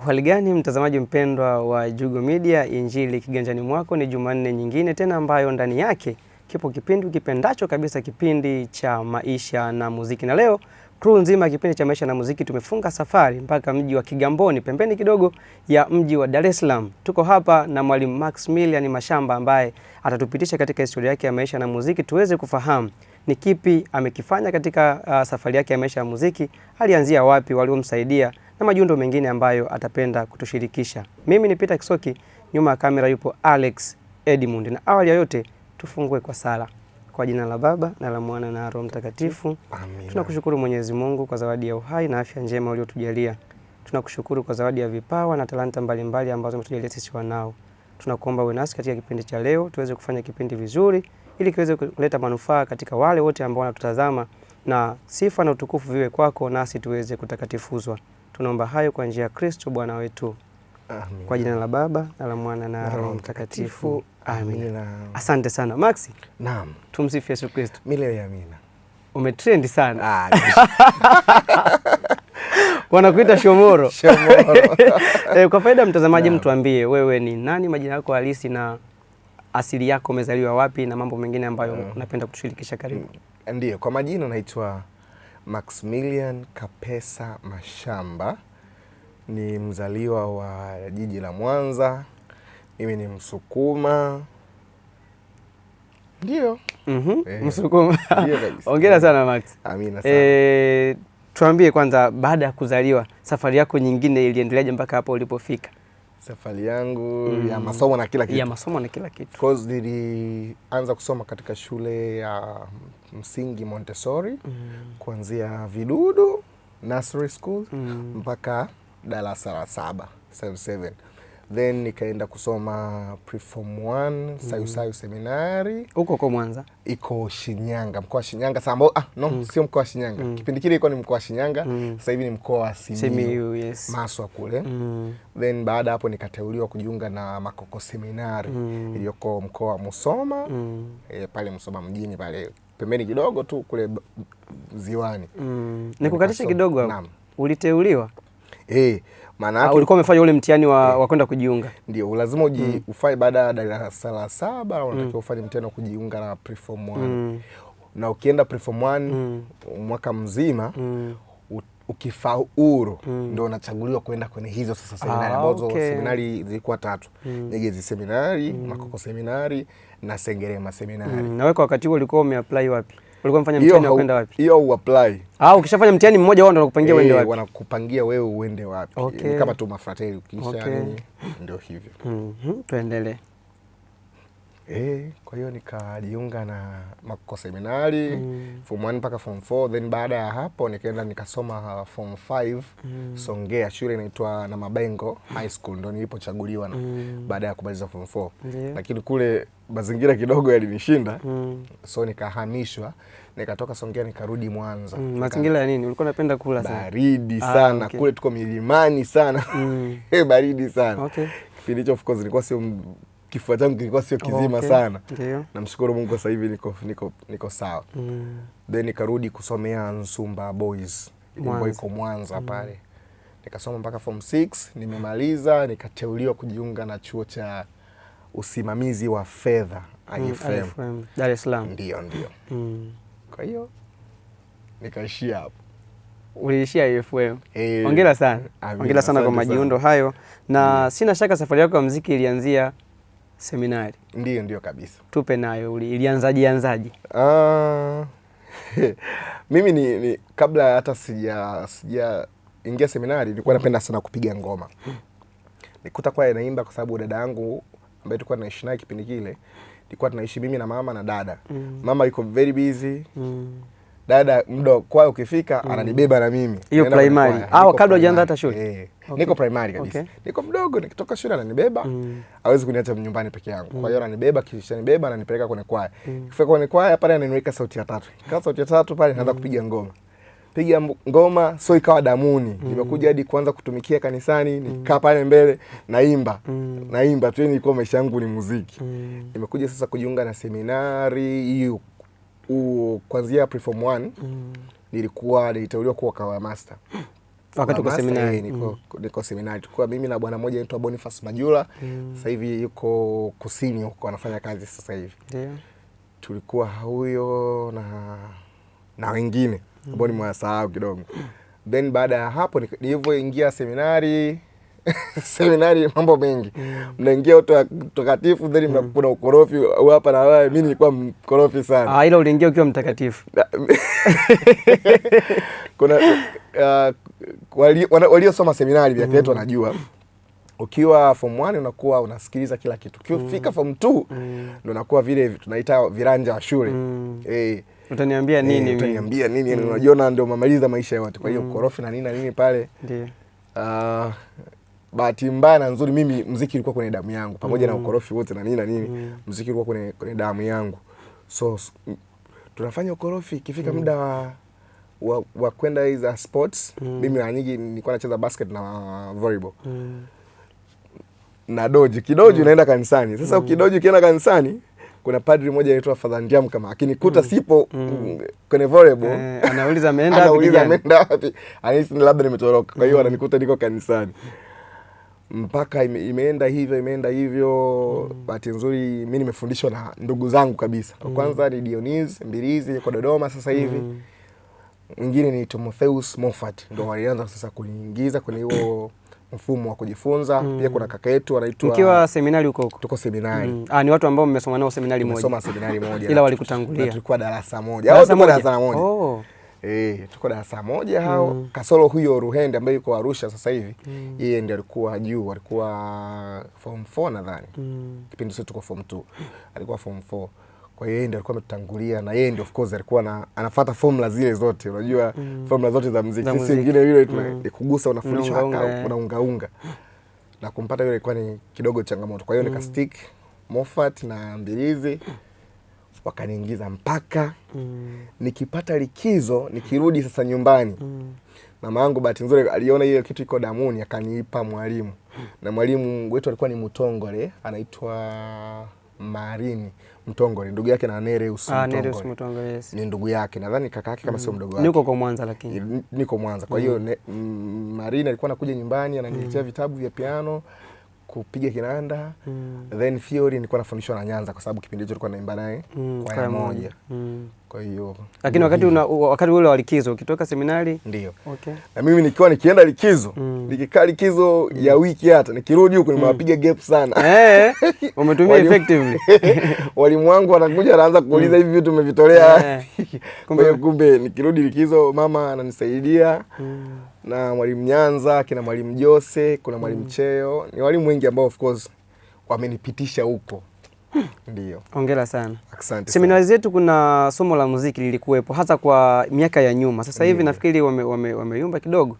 Hali gani mtazamaji mpendwa wa Jugo Media, Injili Kiganjani Mwako? Ni Jumanne nyingine tena ambayo ndani yake kipo kipindi kipendacho kabisa, kipindi cha maisha na muziki. Na leo crew nzima kipindi cha maisha na muziki tumefunga safari mpaka mji wa Kigamboni, pembeni kidogo ya mji wa Dar es Salaam. Tuko hapa na Mwalimu Maximilian Mashamba ambaye atatupitisha katika historia yake ya maisha na muziki, tuweze kufahamu ni kipi amekifanya katika safari yake ya maisha ya muziki, alianzia wapi, waliomsaidia na majundo mengine ambayo atapenda kutushirikisha. Mimi ni Peter Kisoki, nyuma ya kamera yupo Alex Edmund, na awali ya yote tufungue kwa sala. Kwa jina la Baba na la Mwana na Roho Mtakatifu. Amina. Tunakushukuru Mwenyezi Mungu kwa zawadi ya uhai na afya njema uliotujalia. Tunakushukuru kwa zawadi ya vipawa na talanta mbalimbali ambazo umetujalia sisi wanao. Tunakuomba uwe nasi katika kipindi cha leo, tuweze kufanya kipindi vizuri ili kiweze kuleta manufaa katika wale wote ambao wanatutazama, na sifa na utukufu viwe kwako, nasi tuweze kutakatifuzwa. Tunaomba hayo kwa njia ya Kristo Bwana wetu. Amina. Kwa jina la Baba na la Mwana na Roho Mtakatifu. Amina. Asante sana Maxi. Naam. Tumsifu Yesu Kristo. Milele amina. Umetrendi sana. Wanakuita Shomoro. Shomoro. Kwa faida mtazamaji, mtuambie wewe ni nani, majina yako halisi na asili yako, umezaliwa wapi na mambo mengine ambayo unapenda kutushirikisha. Karibu. Ndiyo, kwa majina naitwa Maximilian Kapesa Mashamba. Ni mzaliwa wa jiji la Mwanza. Mimi ni Msukuma. Ndiyo. Msukuma. Ndiyo kabisa. Hongera sana Max. Amina sana. Tuambie kwanza, baada ya kuzaliwa safari yako nyingine iliendeleaje mpaka hapo ulipofika? Safari yangu ya masomo na kila kitu. Ya masomo na kila kitu. Because nilianza kusoma katika shule ya msingi Montessori, kuanzia vidudu nursery school mpaka darasa la 7. Then nikaenda kusoma preform 1 Sayusayu Seminari. Huko kwa Mwanza? Iko Shinyanga, mkoa wa Shinyanga. Sio mkoa wa Shinyanga. Kipindi kile ilikuwa ni mkoa wa Shinyanga, sasa hivi ni mkoa wa Simiyu. Yes. Maswa kule. Then baada hapo nikateuliwa kujiunga na Makoko Seminari iliyoko mkoa wa Musoma, pale Musoma mjini pale pembeni kidogo tu kule ziwani. Nikukatisha kidogo hapo. Naam. Uliteuliwa? Maana yake ulikuwa umefanya ule mtihani wa kwenda kujiunga? Ndio, lazima ufanye baada ya darasa la 7 unatakiwa ufanye mtihani wa kujiunga na preform 1. Na ukienda preform 1 mwaka mzima, ukifaulu ndio unachaguliwa kwenda kwenye hizo sasa seminari ambazo seminari zilikuwa 3. Nyegezi Seminari, Makoko Seminari na Sengerema Seminari. Na wewe kwa wakati huo ulikuwa umeapply wapi? Ulikuwa umefanya mtihani wa kwenda wapi? Hiyo uapply. Ukishafanya mtihani mmoja wao ndio wanakupangia uende wapi? Wanakupangia wewe uende wapi. Ni kama tu mafrateli ukisha nini, ndio hivyo. Tuendelee. Kwa hiyo nikajiunga na Makoko Seminari form 1 mpaka form 4. Then baada ya hapo nikaenda nikasoma form 5 Songea, shule inaitwa na Mabengo High School, ndio nilipochaguliwa na baada ya kumaliza form 4. Lakini kule mazingira kidogo yalinishinda, so nikahamishwa, nikatoka Songea nikarudi Mwanza. Mazingira ya nini? Ulikuwa unapenda kula sana? Baridi sana. Kule tuko milimani sana. Baridi sana. Kipindi hicho of course nilikuwa sio, kifua changu kilikuwa sio kizima sana. Namshukuru Mungu sasa hivi niko sawa. Then nikarudi kusomea Nsumba Boys ambayo iko Mwanza pale. Nikasoma mpaka form 6, nimemaliza, nikateuliwa kujiunga na chuo cha usimamizi wa fedha IFM Dar es Salaam. Ndio. Kwa hiyo nikaishia hapo. Uliishia IFM. Hongera sana. Hongera sana kwa majiundo hayo. Na sina shaka safari yako ya muziki ilianzia seminari. Ndio kabisa. Tupe nayo, ilianzaje? Mimi ni kabla hata sija ingia seminari nilikuwa napenda sana kupiga ngoma. Nikuta kwa naimba kwa sababu dada yangu ambaye tulikuwa tunaishi naye kipindi kile, tulikuwa tunaishi mimi na mama na dada. Mama yuko very busy. Dada muda kwa ukifika ananibeba na mimi. Hiyo primary. Kabla hujaanza hata shule. Niko primary kabisa. Niko mdogo, nikitoka shule ananibeba. Hawezi kuniacha nyumbani peke yangu. Kwa hiyo ananibeba, kisha ananibeba na ananipeleka kwenye kwaya. Kifika kwenye kwaya pale ananiweka sauti ya 3. Kwa sauti ya 3 pale naanza kupiga ngoma. Piga ngoma, so ikawa damuni. Nimekuja hadi kuanza kutumikia kanisani, nikaa pale mbele naimba. Naimba tu, nilikuwa maisha yangu ni muziki. Nimekuja sasa kujiunga na seminari hiyo kuanzia preform 1 niliteuliwa kuwa kawa master. Wakati uko seminari. Niko seminari. Tulikuwa mimi na bwana mmoja anaitwa Boniface Majula. Sasa hivi yuko kusini huko anafanya kazi sasa hivi. Ndio. Tulikuwa huyo na wengine ambao nimewasahau kidogo. Then baada ya hapo nilivyoingia seminari seminari mambo mengi. Mnaingia utakatifu, then mnakuwa ukorofi hapa na wewe. Mimi nilikuwa mkorofi sana. Ila uliingia ukiwa mtakatifu. Kuna waliosoma seminari miaka yetu wanajua. Ukiwa form 1 unakuwa unasikiliza kila kitu. Ukifika form 2 ndio unakuwa vile tunaita viranja wa shule. Utaniambia nini? Utaniambia nini? Yani unajiona ndio umemaliza maisha yote. Kwa hiyo ukorofi na nini pale. Ndio. Bahati mbaya na nzuri mimi muziki ulikuwa kwenye damu yangu pamoja na ukorofi wote na nini. Muziki ulikuwa kwenye damu yangu. So tunafanya ukorofi ikifika muda wa kwenda hizo sports. Mimi mara nyingi nilikuwa nacheza basket na volleyball. Na doji kidoji unaenda kanisani. Sasa ukidoji ukienda kanisani kuna padri mmoja anaitwa Father Ndiam, kama akinikuta sipo kwenye volleyball anauliza ameenda wapi, anahisi labda nimetoroka. Kwa hiyo ananikuta niko kanisani. Mpaka imeenda hivyo. Bahati nzuri mimi nimefundishwa na ndugu zangu kabisa. Kwanza ni Dionis Mbilizi yuko Dodoma sasa hivi. Mwingine ni Timotheus Moffat, ndio walianza sasa kuniingiza kwenye huo mfumo wa kujifunza. Pia kuna kaka yetu anaitwa. Mkiwa seminari huko? Tuko seminari. Ni watu ambao mmesoma nao seminari moja. Tumesoma seminari moja. Ila walikutangulia. Tulikuwa darasa moja. Darasa moja. Tulikuwa darasa moja hao. Kasoro huyo Ruhende ambaye yuko Arusha sasa hivi. Yeye ndiye alikuwa juu, alikuwa form 4 nadhani. Kipindi chetu tuko form 2. Alikuwa form 4. Kwa hiyo yeye ndiye alikuwa ametutangulia, na yeye ndiye of course alikuwa anafuata formula zile zote. Unajua formula zote za muziki. Sisi wengine yule tunakugusa unafundishwa unaunga. Na kumpata yule ilikuwa ni kidogo changamoto. Kwa hiyo nikastick Moffat na Mbilizi wakaniingiza mpaka nikipata likizo nikirudi sasa nyumbani. Mama yangu bahati nzuri aliona hiyo kitu iko damuni, akanipa mwalimu. Na mwalimu wetu alikuwa ni Mutongole, anaitwa Marini Mtongole, ndugu yake na Nereus Mtongole. Nereus Mtongole, yes. Ni ndugu yake, nadhani kaka yake kama sio mdogo wake. Niko kwa Mwanza lakini. Niko Mwanza. Kwa hiyo Marini alikuwa anakuja nyumbani ananiletea vitabu vya piano, kupiga kinanda. Then theory nilikuwa nafundishwa na Nyanza kwa sababu kipindi hicho tulikuwa naimba naye kwa moja. Kwa hiyo lakini wakati ule wa likizo ukitoka seminari ndio. Okay. Na mimi nikienda likizo, nikikaa likizo ya wiki hata nikirudi huko nimewapiga gap sana. Umetumia effectively. Walimu wangu wanakuja anaanza kuuliza hivi vitu umevitolea. Kumbe nikirudi likizo mama ananisaidia. Na mwalimu Nyanza, kina mwalimu Jose, kuna mwalimu Cheo. Ni walimu wengi ambao of course wamenipitisha huko. Ndio. Hongera sana. Asante. Seminari zetu kuna somo la muziki lilikuwepo hata kwa miaka ya nyuma. Sasa hivi nafikiri wameyumba kidogo.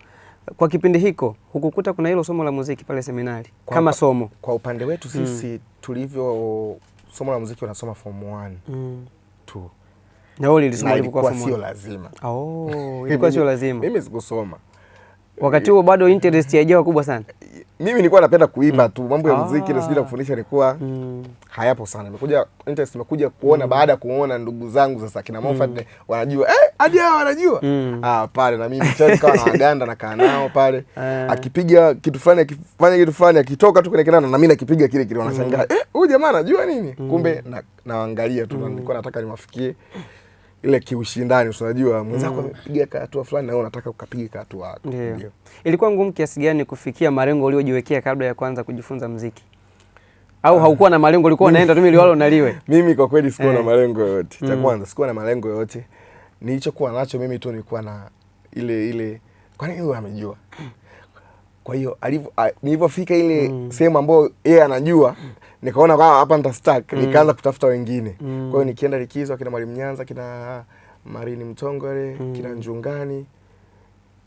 Kwa kipindi hiko hukukuta kuna hilo somo la muziki pale seminari kama somo? Kwa upande wetu sisi tulivyo somo la muziki unasoma form 1 tu. Na wewe ulisoma ilikuwa form 1? Sio lazima. Ilikuwa sio lazima. Mimi sikusoma. Wakati huo bado interest haijawa kubwa sana. Mimi nilikuwa napenda kuimba tu, mambo ya muziki na sijui kufundisha nilikuwa hayapo sana. Interest imekuja kuona baada ya kuona ndugu zangu sasa kina Moffat wanajua hadi hao wanajua. Pale na mimi nikawa na waganda na kaa nao pale. Akipiga kitu fulani akifanya kitu fulani akitoka tu kwenye kinanda na mimi nakipiga kile kile, wanashangaa huyu jamaa anajua nini? Kumbe naangalia tu, nilikuwa nataka niwafikie ile kiushindani. Unajua mwenzako amepiga hatua fulani na wewe unataka ukapiga hatua. Ndio. Ilikuwa ngumu kiasi gani kufikia malengo uliyojiwekea kabla ya kuanza kujifunza muziki? Au haukuwa na malengo, ulikuwa unaenda tu miliwalo naliwe? Mimi kwa kweli sikuwa na malengo yote. Cha kwanza sikuwa na malengo yote. Nilichokuwa nacho mimi tu nilikuwa na ile kwa nini wewe amejua. Kwa hiyo nilipofika ile sehemu ambayo yeye anajua, nikaona kama hapa nitastack, nikaanza kutafuta wengine. Kwa hiyo nikienda likizo kina mwalimu Nyanza, kina Marini Mtongole, kina Njungani.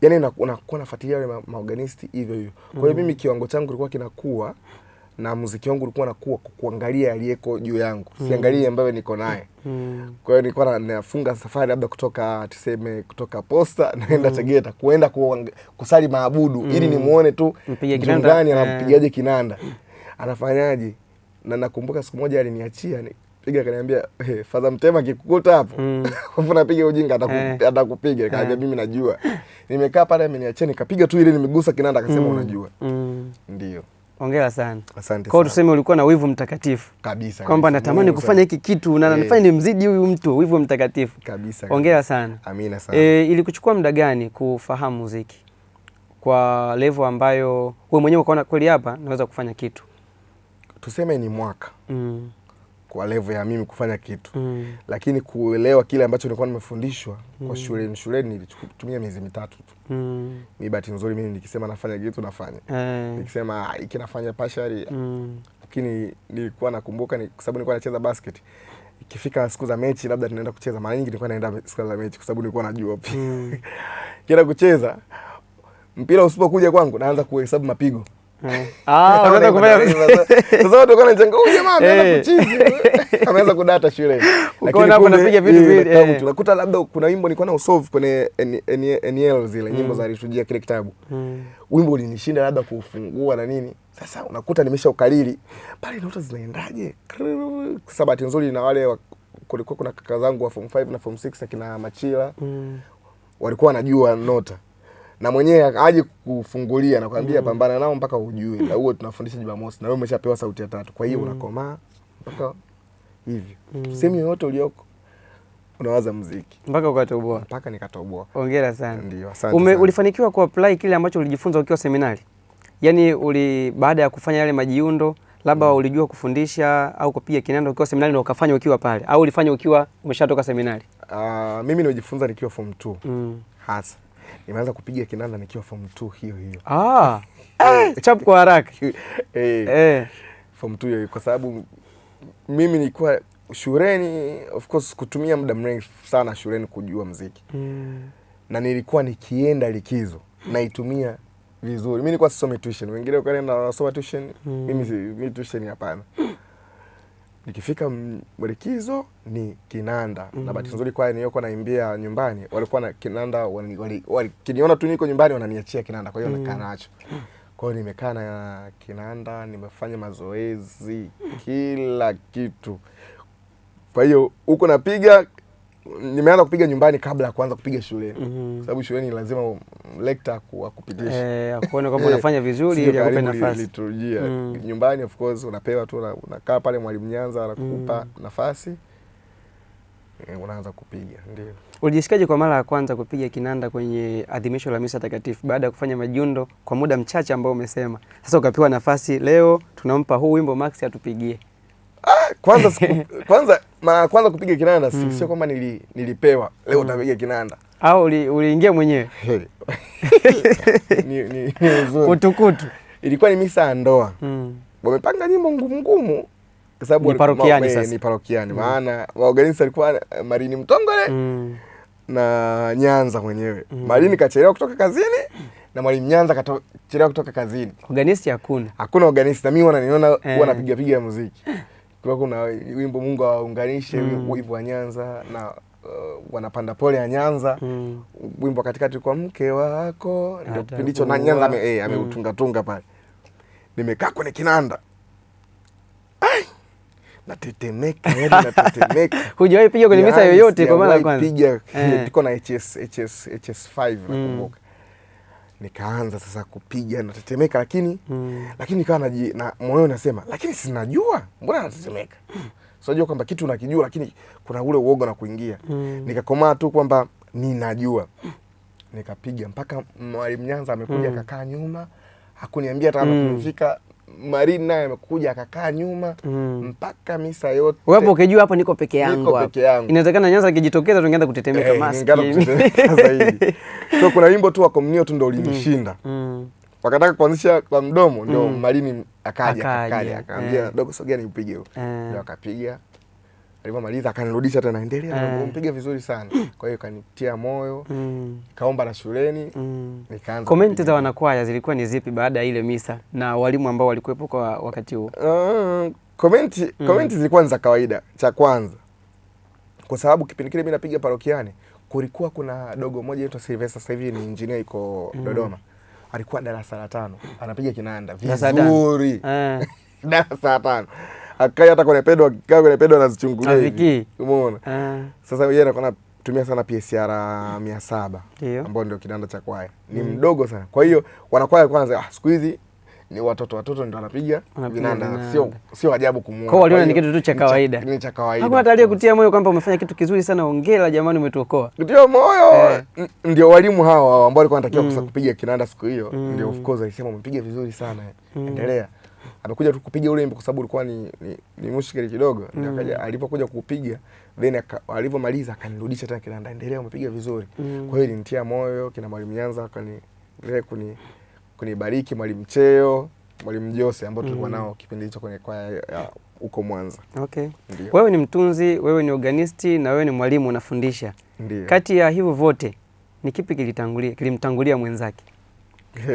Yaani unakuwa nafuatilia wale maorganisti hivyo hivyo. Kwa hiyo mimi kiwango changu kilikuwa kinakuwa na muziki wangu ulikuwa unakuwa kuangalia aliyeko juu yangu. Siangalie ambaye niko naye. Kwa hiyo nilikuwa nafunga safari labda kutoka Posta naenda Tegeta kuenda kusali maabudu ili nimuone tu Njungani anapigaje kinanda. Anafanyaje? Na nakumbuka siku moja aliniachia piga, akaniambia Father Mtema akikukuta hapo afu napiga ujinga atakupiga. Akaniambia mimi najua. Nimekaa pale ameniachia nikapiga tu ile nimegusa kinanda, akasema unajua. Ndio. Hongera sana. Asante sana. Kwa tuseme ulikuwa na wivu mtakatifu. Kabisa. Kwamba natamani kufanya hiki kitu na nifanye nimzidi huyu mtu, wivu mtakatifu. Kabisa. Hongera sana. Amina sana. Ilikuchukua muda gani kufahamu muziki? Kwa level ambayo wewe mwenyewe ukaona kweli hapa naweza kufanya kitu? Tuseme ni mwaka. Kwa level ya mimi kufanya kitu. Lakini kuelewa kile ambacho nilikuwa nimefundishwa kwa shuleni nilitumia miezi 3 tu. Mimi bahati nzuri mimi nikisema nafanya kitu nafanya. Nikisema hiki nafanya partially. Lakini nilikuwa nakumbuka kwa sababu nilikuwa nacheza basket. Ikifika siku za mechi labda tunaenda kucheza, mara nyingi nilikuwa naenda siku za mechi kwa sababu nilikuwa najua pia. Kienda kucheza mpira usipokuja kwangu naanza kuhesabu mapigo. Unaanza kufanya sasa watu wako wanachanga huyu jamaa ameanza kuchizi. Ameanza kudata shule. Ukaona hapo napiga vitu vile. Tunakuta labda kuna wimbo nilikuwa na usolve kwenye NL zile nyimbo za Litujia kile kitabu. Wimbo ulinishinda labda kuufungua na nini. Sasa unakuta nimesha ukalili. Pale nota zinaendaje? Kwa sababu nzuri na wale kulikuwa kuna kaka zangu wa form 5 na form 6 akina Machila. Walikuwa wanajua nota. Na mwenyewe aje kufungulia na kwambia pambana nao mpaka ujue. Na huo tunafundisha Jumamosi na wewe umeshapewa sauti ya 3. Kwa hiyo unakomaa mpaka hivyo. Sehemu yote ulioko unawaza muziki. Mpaka ukatoboa. Mpaka nikatoboa. Hongera sana. Ndio, asante sana. Ulifanikiwa kuapply kile ambacho ulijifunza ukiwa seminari? Yaani baada ya kufanya yale majiundo, labda ulijua kufundisha au kupiga kinanda ukiwa seminari na ukafanya ukiwa pale au ulifanya ukiwa umeshatoka seminari? Mimi nimejifunza nikiwa form 2. Hasa nimeanza kupiga kinanda nikiwa form 2 hiyo. Chap kwa haraka. Form 2 hiyo kwa sababu mimi nilikuwa shuleni, of course kutumia muda mrefu sana shuleni kujua muziki. Na nilikuwa nikienda likizo naitumia vizuri. Mimi nilikuwa sisome tuition. Wengine wakaenda wanasoma tuition, mimi tuition hapana. Nikifika likizo ni kinanda. Na bahati nzuri kwa nilikuwa naimbia nyumbani, walikuwa na kinanda wakiniona tu niko nyumbani wananiachia kinanda, kwa hiyo nakaa nacho. Kwa hiyo nimekaa na kinanda, nimefanya mazoezi, kila kitu. Kwa hiyo huko napiga, nimeanza kupiga nyumbani kabla ya kuanza kupiga shuleni. Sababu shuleni lazima lecturer akupitishe. Akuone kwamba unafanya vizuri ili akupe nafasi. Liturujia. Nyumbani of course unapewa tu unakaa pale mwalimu Nyanza anakupa nafasi. Unaanza kupiga. Ndio. Ulijisikiaje kwa mara ya kwanza kupiga kinanda kwenye adhimisho la misa takatifu baada ya kufanya majiundo kwa muda mchache ambao umesema? Sasa ukapewa nafasi, leo tunampa huu wimbo Max atupigie. Kwanza kupiga kinanda sio kwamba nilipewa leo utapiga kinanda. Au uliingia mwenyewe? Ni kutukutu. Ilikuwa ni misa ya ndoa. Wamepanga nyimbo ngumu kwa sababu ni parokiani. Maana waorganisti alikuwa Marini Mtongole na Nyanza mwenyewe. Marini kachelewa kutoka kazini na mwalimu Nyanza kachelewa kutoka kazini. Organisti hakuna. Hakuna organisti. Na mimi wananiona wanapiga muziki. Kuna wimbo Mungu awaunganishe, wimbo wa Nyanza na wanapanda pole ya Nyanza. Wimbo katikati kwa mke wako ndio kipindi hicho na Nyanza ameutunga pale. Nimekaa kwenye kinanda. Natetemeka. Hujawahi piga kwenye misa yoyote kwa mara ya kwanza? Piga tuko na HS5 nakumbuka. Nikaanza sasa kupiga natetemeka, lakini nikawa na moyo unasema lakini sinajua mbona natetemeka. Unajua kwamba kitu unakijua lakini kuna ule uoga na kuingia. Nikakomaa tu kwamba ninajua. Nikapiga mpaka mwalimu Nyanza amekuja akakaa nyuma. Hakuniambia hata kama tumefika. Marini naye amekuja akakaa nyuma mpaka misa yote. Wewe hapo ukijua hapo niko peke yangu. Niko peke yangu. Inawezekana Nyanza akijitokeza tungeanza kutetemeka maskini. Zaidi. So kuna wimbo tu wa Communio tu ndio ulinishinda. Wakataka kuanzisha kwa mdomo ndio Marini akaja akaambia dogo sogea niupige huo. Ndio akapiga. Alipomaliza akanirudisha tena endelea mpiga vizuri sana. Kwa hiyo kanitia moyo. Kaomba na shuleni. Nikaanza. Comment za wanakwaya zilikuwa ni zipi baada ya ile misa na walimu ambao walikuwepo kwa wakati huo? Comment zilikuwa ni za kawaida. Cha kwanza, kwa sababu kipindi kile mimi napiga parokiani, kulikuwa kuna dogo moja anaitwa Sylvester, sasa hivi ni engineer iko Dodoma. Alikuwa darasa la 5, anapiga kinanda vizuri. Darasa la 5. akai hata kwenye pedo, akikaa kwenye pedo anazichungulia hivi. Umeona? Sasa yeye anakuwa anatumia sana PSR 700 ambao ndio kinanda cha kwaya. Ni mdogo sana. Kwa hiyo wanakwaya kwanza siku hizi ni watoto ndio wanapiga vinanda. Sio ajabu kumuona. Kwa waliona ni kitu tu cha kawaida. Ni cha kawaida. Hakuna hata aliyekutia moyo kwamba umefanya kitu kizuri sana, hongera jamani, umetuokoa. Kutia moyo. Ndio walimu hao ambao walikuwa wanatakiwa kupiga kinanda siku hiyo. Ndio of course alisema umepiga vizuri sana. Endelea. Amekuja tu kupiga ule wimbo kwa sababu ulikuwa ni mushkeli kidogo. Ndio akaja alipokuja kupiga then alipomaliza akanirudisha tena kinanda, endelea, umepiga vizuri. Kwa hiyo ilinitia moyo. Kina Mwalimu Nyanza kunibariki, Mwalimu Cheo, Mwalimu Jose ambao tulikuwa nao kipindi hicho kwenye kwaya huko Mwanza. Okay. Ndiyo. Wewe ni mtunzi, wewe ni organisti na wewe ni mwalimu unafundisha. Ndiyo. Kati ya hivyo vote ni kipi kilimtangulia mwenzake?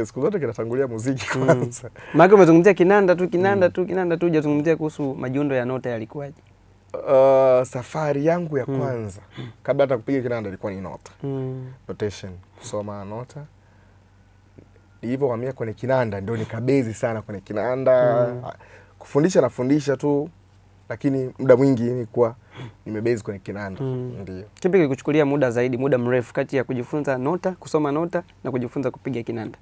Siku zote kinatangulia muziki kwanza. Maana umezungumzia kinanda tu, hujazungumzia kuhusu majundo ya nota yalikuwaje? Safari yangu ya kwanza kabla hata kupiga kinanda ilikuwa ni nota. Notation, kusoma nota. Nilipohamia kwenye kinanda ndio nikabezi sana kwenye kinanda. Kufundisha nafundisha tu, lakini muda mwingi nilikuwa nimebezi kwenye kinanda. Ndio. Kipi kilikuchukulia muda zaidi, muda mrefu kati ya kujifunza nota, kusoma nota na kujifunza kupiga kinanda?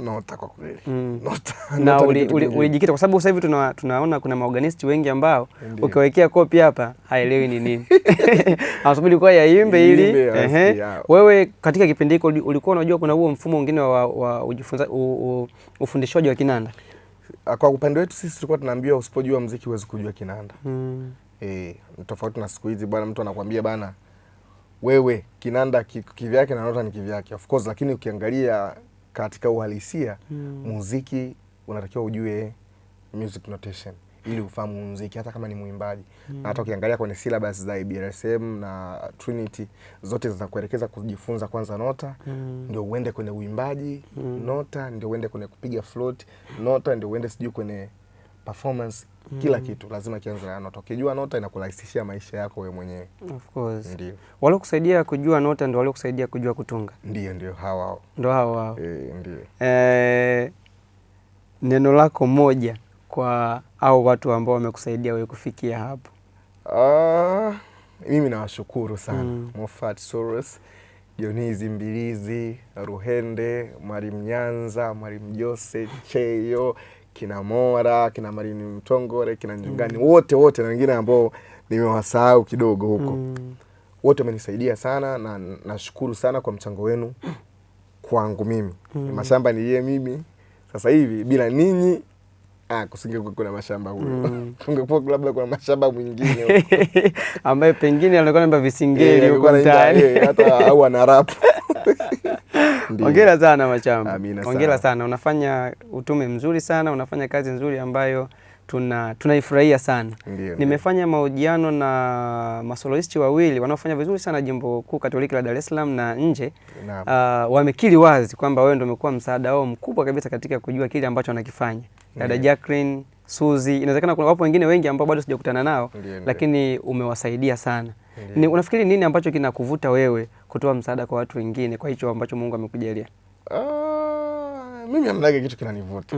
Nota kwa kweli. Nota. Na ulijikita kwa sababu sasa hivi tunaona kuna maorganisti wengi ambao ukiwekea kopi hapa haelewi ni nini. Anasubiri kwa yaimbe ili wewe katika kipindi hiko ulikuwa unajua kuna huo mfumo mwingine wa ufundishaji wa kinanda? Kwa upande wetu sisi tulikuwa tunaambiwa usipojua muziki huwezi kujua kinanda. Tofauti na siku hizi bwana, mtu anakuambia bana wewe kinanda kivyake na nota ni kivyake. Of course, lakini ukiangalia katika uhalisia muziki unatakiwa ujue music notation ili ufahamu muziki hata kama ni muimbaji. Na hata ukiangalia kwenye syllabus za IBRSM na Trinity zote zinakuelekeza kujifunza kwanza nota ndio uende kwenye uimbaji, nota ndio uende kwenye kupiga float, nota ndio uende sijui kwenye performance. Kila kitu lazima kianze na nota. Ukijua nota inakurahisishia maisha yako wewe mwenyewe. Of course. Ndio. Wale kusaidia kujua nota ndio wale kusaidia kujua kutunga. Ndio hao. Ndio hao. Ndio. Neno lako moja kwa au watu ambao wamekusaidia wewe kufikia hapo? Mimi nawashukuru sana. Mofat Soros, Dionizi Mbilizi, Ruhende, Mwalimu Nyanza, Mwalimu Jose, Cheyo, kina Mora, kina Marini Mtongore, kina Njungani, wote na wengine ambao nimewasahau kidogo huko. Wote wamenisaidia sana na nashukuru sana kwa mchango wenu kwangu mimi. Mashamba ni yeye mimi. Sasa hivi bila ninyi kusingekuwa kuna mashamba huko. Kungekuwa labda kuna mashamba mwingine ambaye pengine alikuwa namba visingeli huko ndani hata au ana rap. Hongera sana Mashamba. Hongera sana. Unafanya utume mzuri sana, unafanya kazi nzuri ambayo tunaifurahia sana. Nimefanya mahojiano na masoloisti wawili wanaofanya vizuri sana Jimbo Kuu Katoliki la Dar es Salaam na nje. Wamekiri wazi kwamba wewe ndio umekuwa msaada wao mkubwa kabisa katika kujua kile ambacho wanakifanya. Dada Jacqueline, Suzy, inawezekana kuna wapo wengine wengi ambao bado sijakutana nao, lakini umewasaidia sana. Unafikiri nini ambacho kinakuvuta wewe kutoa msaada kwa watu wengine kwa hicho ambacho Mungu amekujalia? Mimi hamna kitu kinanivuta.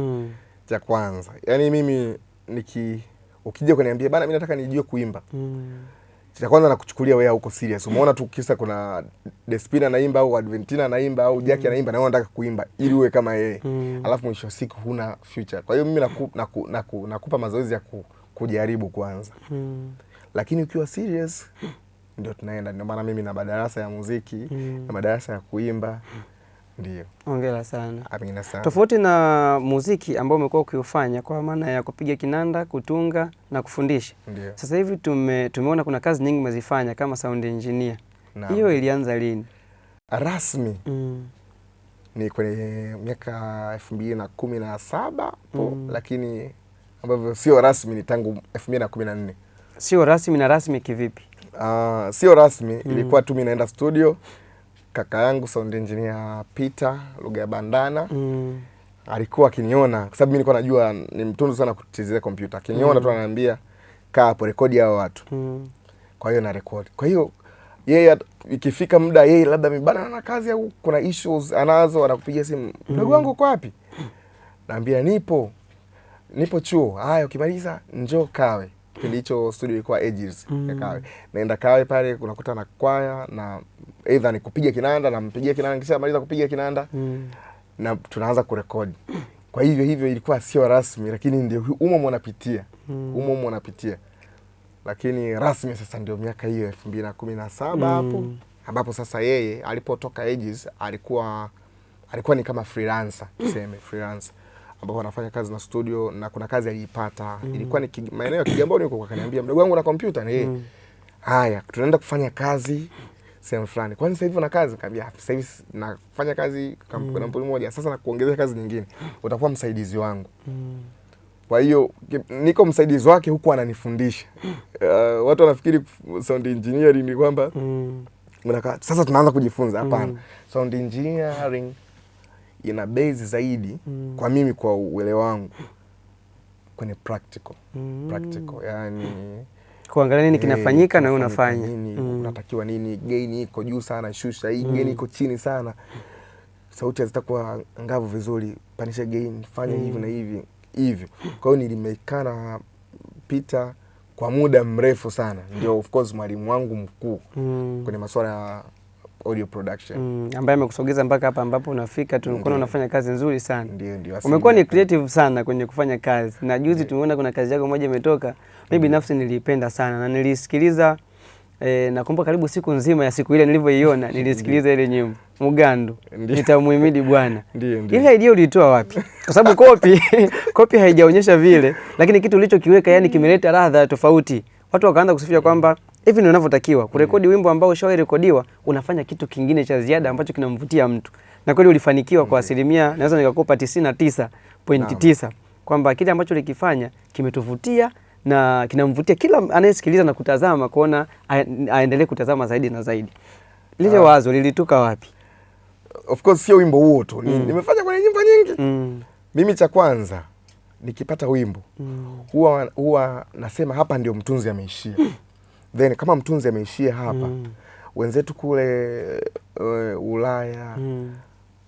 Cha kwanza, yani mimi ukija kuniambia bana mimi nataka nijue kuimba. Cha kwanza nakuchukulia wewe huko serious. Umeona tu kisa kuna Despina naimba au Adventina naimba au Jackie anaimba na wewe unataka kuimba ili uwe kama yeye. Alafu mwisho wa siku huna future. Kwa hiyo mimi nakupa mazoezi ya kujaribu kwanza. Lakini ukiwa serious ndio tunaenda. Ndio maana mimi na madarasa ya muziki na madarasa ya kuimba. Ndio. Hongera sana. Amina sana. Tofauti na muziki ambao umekuwa ukiufanya kwa maana ya kupiga kinanda, kutunga na kufundisha. Ndio. Sasa hivi tumeona kuna kazi nyingi umezifanya kama sound engineer. Hiyo ilianza lini? Rasmi. Ni kwenye miaka 2017 lakini ambavyo sio rasmi ni tangu 2014. Sio rasmi na rasmi kivipi? Sio rasmi, ilikuwa tu mimi naenda studio. Kaka yangu sound engineer Peter lugha ya bandana alikuwa akiniona kwa sababu mimi nilikuwa najua ni mtundu sana kuchezea kompyuta. Akiniona tu ananiambia kaa hapo rekodi hao watu. Kwa hiyo na record. Kwa hiyo yeye ikifika muda yeye labda mibana na kazi au kuna issues anazo anakupigia simu. Mdogo wangu uko wapi? Naambia nipo. nipo chuo. Haya, ukimaliza njoo Kawe. Kipindi hicho studio ilikuwa Aegis ya Kawe. Naenda Kawe pale unakuta na kwaya na either ni kupiga kinanda, na mpigia kinanda, kisha maliza kupiga kinanda na tunaanza kurekodi. Kwa hivyo ilikuwa sio rasmi, lakini ndio unapitia. Unapitia. Lakini rasmi sasa ndio miaka hiyo 2017 hapo, ambapo sasa yeye alipotoka Aegis alikuwa ni kama freelancer, tuseme freelancer, ambapo anafanya kazi na studio, na kuna kazi aliipata ilikuwa ni maeneo ya Kigamboni huko. Akaniambia, mdogo wangu na kompyuta ni haya, tunaenda kufanya kazi sehemu fulani. Kwani sasa hivi una kazi? Nikamwambia sasa hivi nafanya kazi kampuni moja, sasa nakuongezea kazi nyingine, utakuwa msaidizi wangu. Kwa hiyo niko msaidizi wake huku ananifundisha. Watu wanafikiri sound engineering ni kwamba sasa tunaanza kujifunza. Hapana. Sound engineering ina base zaidi kwa mimi, kwa uelewa wangu, kwenye practical. Yani kuangalia nini kinafanyika na unafanya nini, unatakiwa nini, gain iko juu sana, shusha hii, gain iko chini sana, sauti zitakuwa ngavu vizuri, panisha gain, fanya hivi na hivi hivyo. Kwa hiyo nilimekana Peter kwa muda mrefu sana, ndio of course mwalimu wangu mkuu kwenye masuala ya audio production, ambaye amekusogeza mpaka hapa ambapo unafika. Tunakuwa unafanya kazi nzuri sana. Ndio. Umekuwa ni creative sana kwenye kufanya kazi. Na juzi tumeona kuna kazi yako moja imetoka. Mimi binafsi niliipenda sana na nilisikiliza nakumbuka karibu siku nzima ya siku ile nilivyoiona nilisikiliza ile nyimbo Mugando, nitamuhimidi Bwana. Ile idea ulitoa wapi? Kwa sababu copy haijaonyesha vile, lakini kitu ulichokiweka yani kimeleta ladha tofauti. Watu wakaanza kusifia kwamba hivi ndio unavyotakiwa kurekodi wimbo ambao ushawahi rekodiwa, unafanya kitu kingine cha ziada ambacho kinamvutia mtu. Na kweli ulifanikiwa kwa asilimia, naweza nikakupa 99.9 kwamba kile ambacho ulikifanya kimetuvutia na kinamvutia kila anayesikiliza na kutazama, kuona aendelee kutazama zaidi na zaidi. Lile wazo lilitoka wapi? Of course sio wimbo huo tu. Nimefanya kwenye nyimbo nyingi. Mimi cha kwanza nikipata wimbo huwa nasema hapa ndio mtunzi ameishia. Then kama mtunzi ameishia hapa, wenzetu kule Ulaya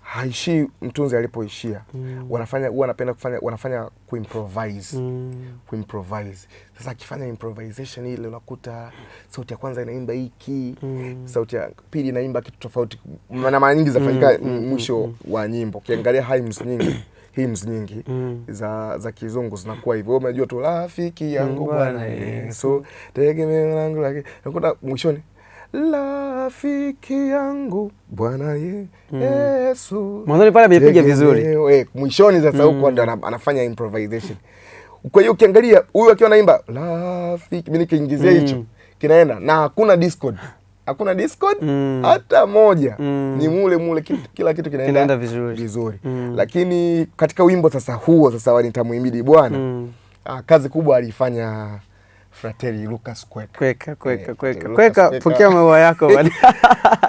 haishi mtunzi alipoishia. Wanafanya kuimprovise. Sasa akifanya improvisation ile unakuta sauti ya kwanza inaimba hiki, sauti ya pili inaimba kitu tofauti, na mara nyingi zafanyika mwisho wa nyimbo. Ukiangalia hymns nyingi za kizungu zinakuwa hivyo. Unajua tu rafiki yangu Bwana Yesu, tegemeo langu lake. Unakuta mwishoni rafiki yangu Bwana Yesu. Mwanzo pale amepiga vizuri. Mwishoni sasa huko ndo anafanya improvisation. Kwa hiyo ukiangalia huyu akiwa anaimba rafiki, mimi nikiingizia hicho kinaenda, na hakuna discord. Hakuna discord hata moja. Ni mule kila kitu kinaenda vizuri. Lakini katika wimbo sasa huo sasa nitamuhimidi Bwana, kazi kubwa alifanya Fratelli Lucas Kweka. Pokea maua yako bwana.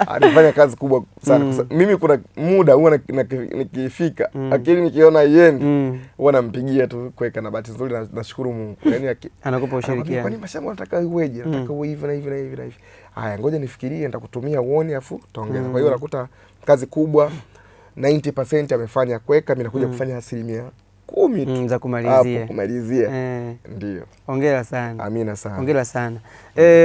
Alifanya kazi kubwa sana. Mimi kuna muda huwa nikifika akili nikiona yendi huwa nampigia tu Kweka, na bahati nzuri nashukuru Mungu. Yaani anakupa ushirikiano. Kwani mashamba nataka uweje? Nataka uwe hivi na hivi na hivi na hivi. Haya, ngoja nifikirie, nitakutumia uone afu taongeza. Kwa hiyo nakuta kazi kubwa 90% amefanya Kweka, mimi nakuja kufanya 10% tu za kumalizia. Ndio. Hongera sana. Amina sana. Hongera sana.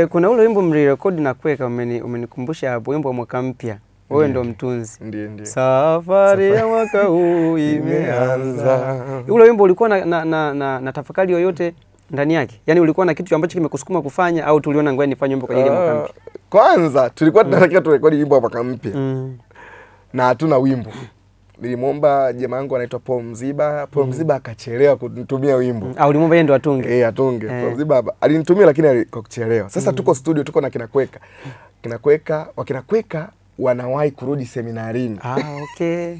Kuna ule wimbo mlirekodi na Kweka, umenikumbusha hapo, wimbo wa mwaka mpya. Wewe ndo mtunzi. Ndio. Safari ya mwaka huu imeanza. Ule wimbo ulikuwa na tafakari yoyote ndani yake? Yaani ulikuwa na kitu ambacho kimekusukuma kufanya, au tuliona ngoja nifanye wimbo kwa ajili ya mwaka mpya? Kwanza tulikuwa tunataka turekodi wimbo wa mwaka mpya. Na hatuna wimbo. Nilimwomba jamaa wangu anaitwa Paul Mziba. Paul Mziba akachelewa kunitumia wimbo. Ulimwomba yeye ndo atunge? Atunge. Paul Mziba alinitumia lakini alikuchelewa. Sasa tuko studio, tuko na kina Kweka wanawahi kurudi seminarini. Okay.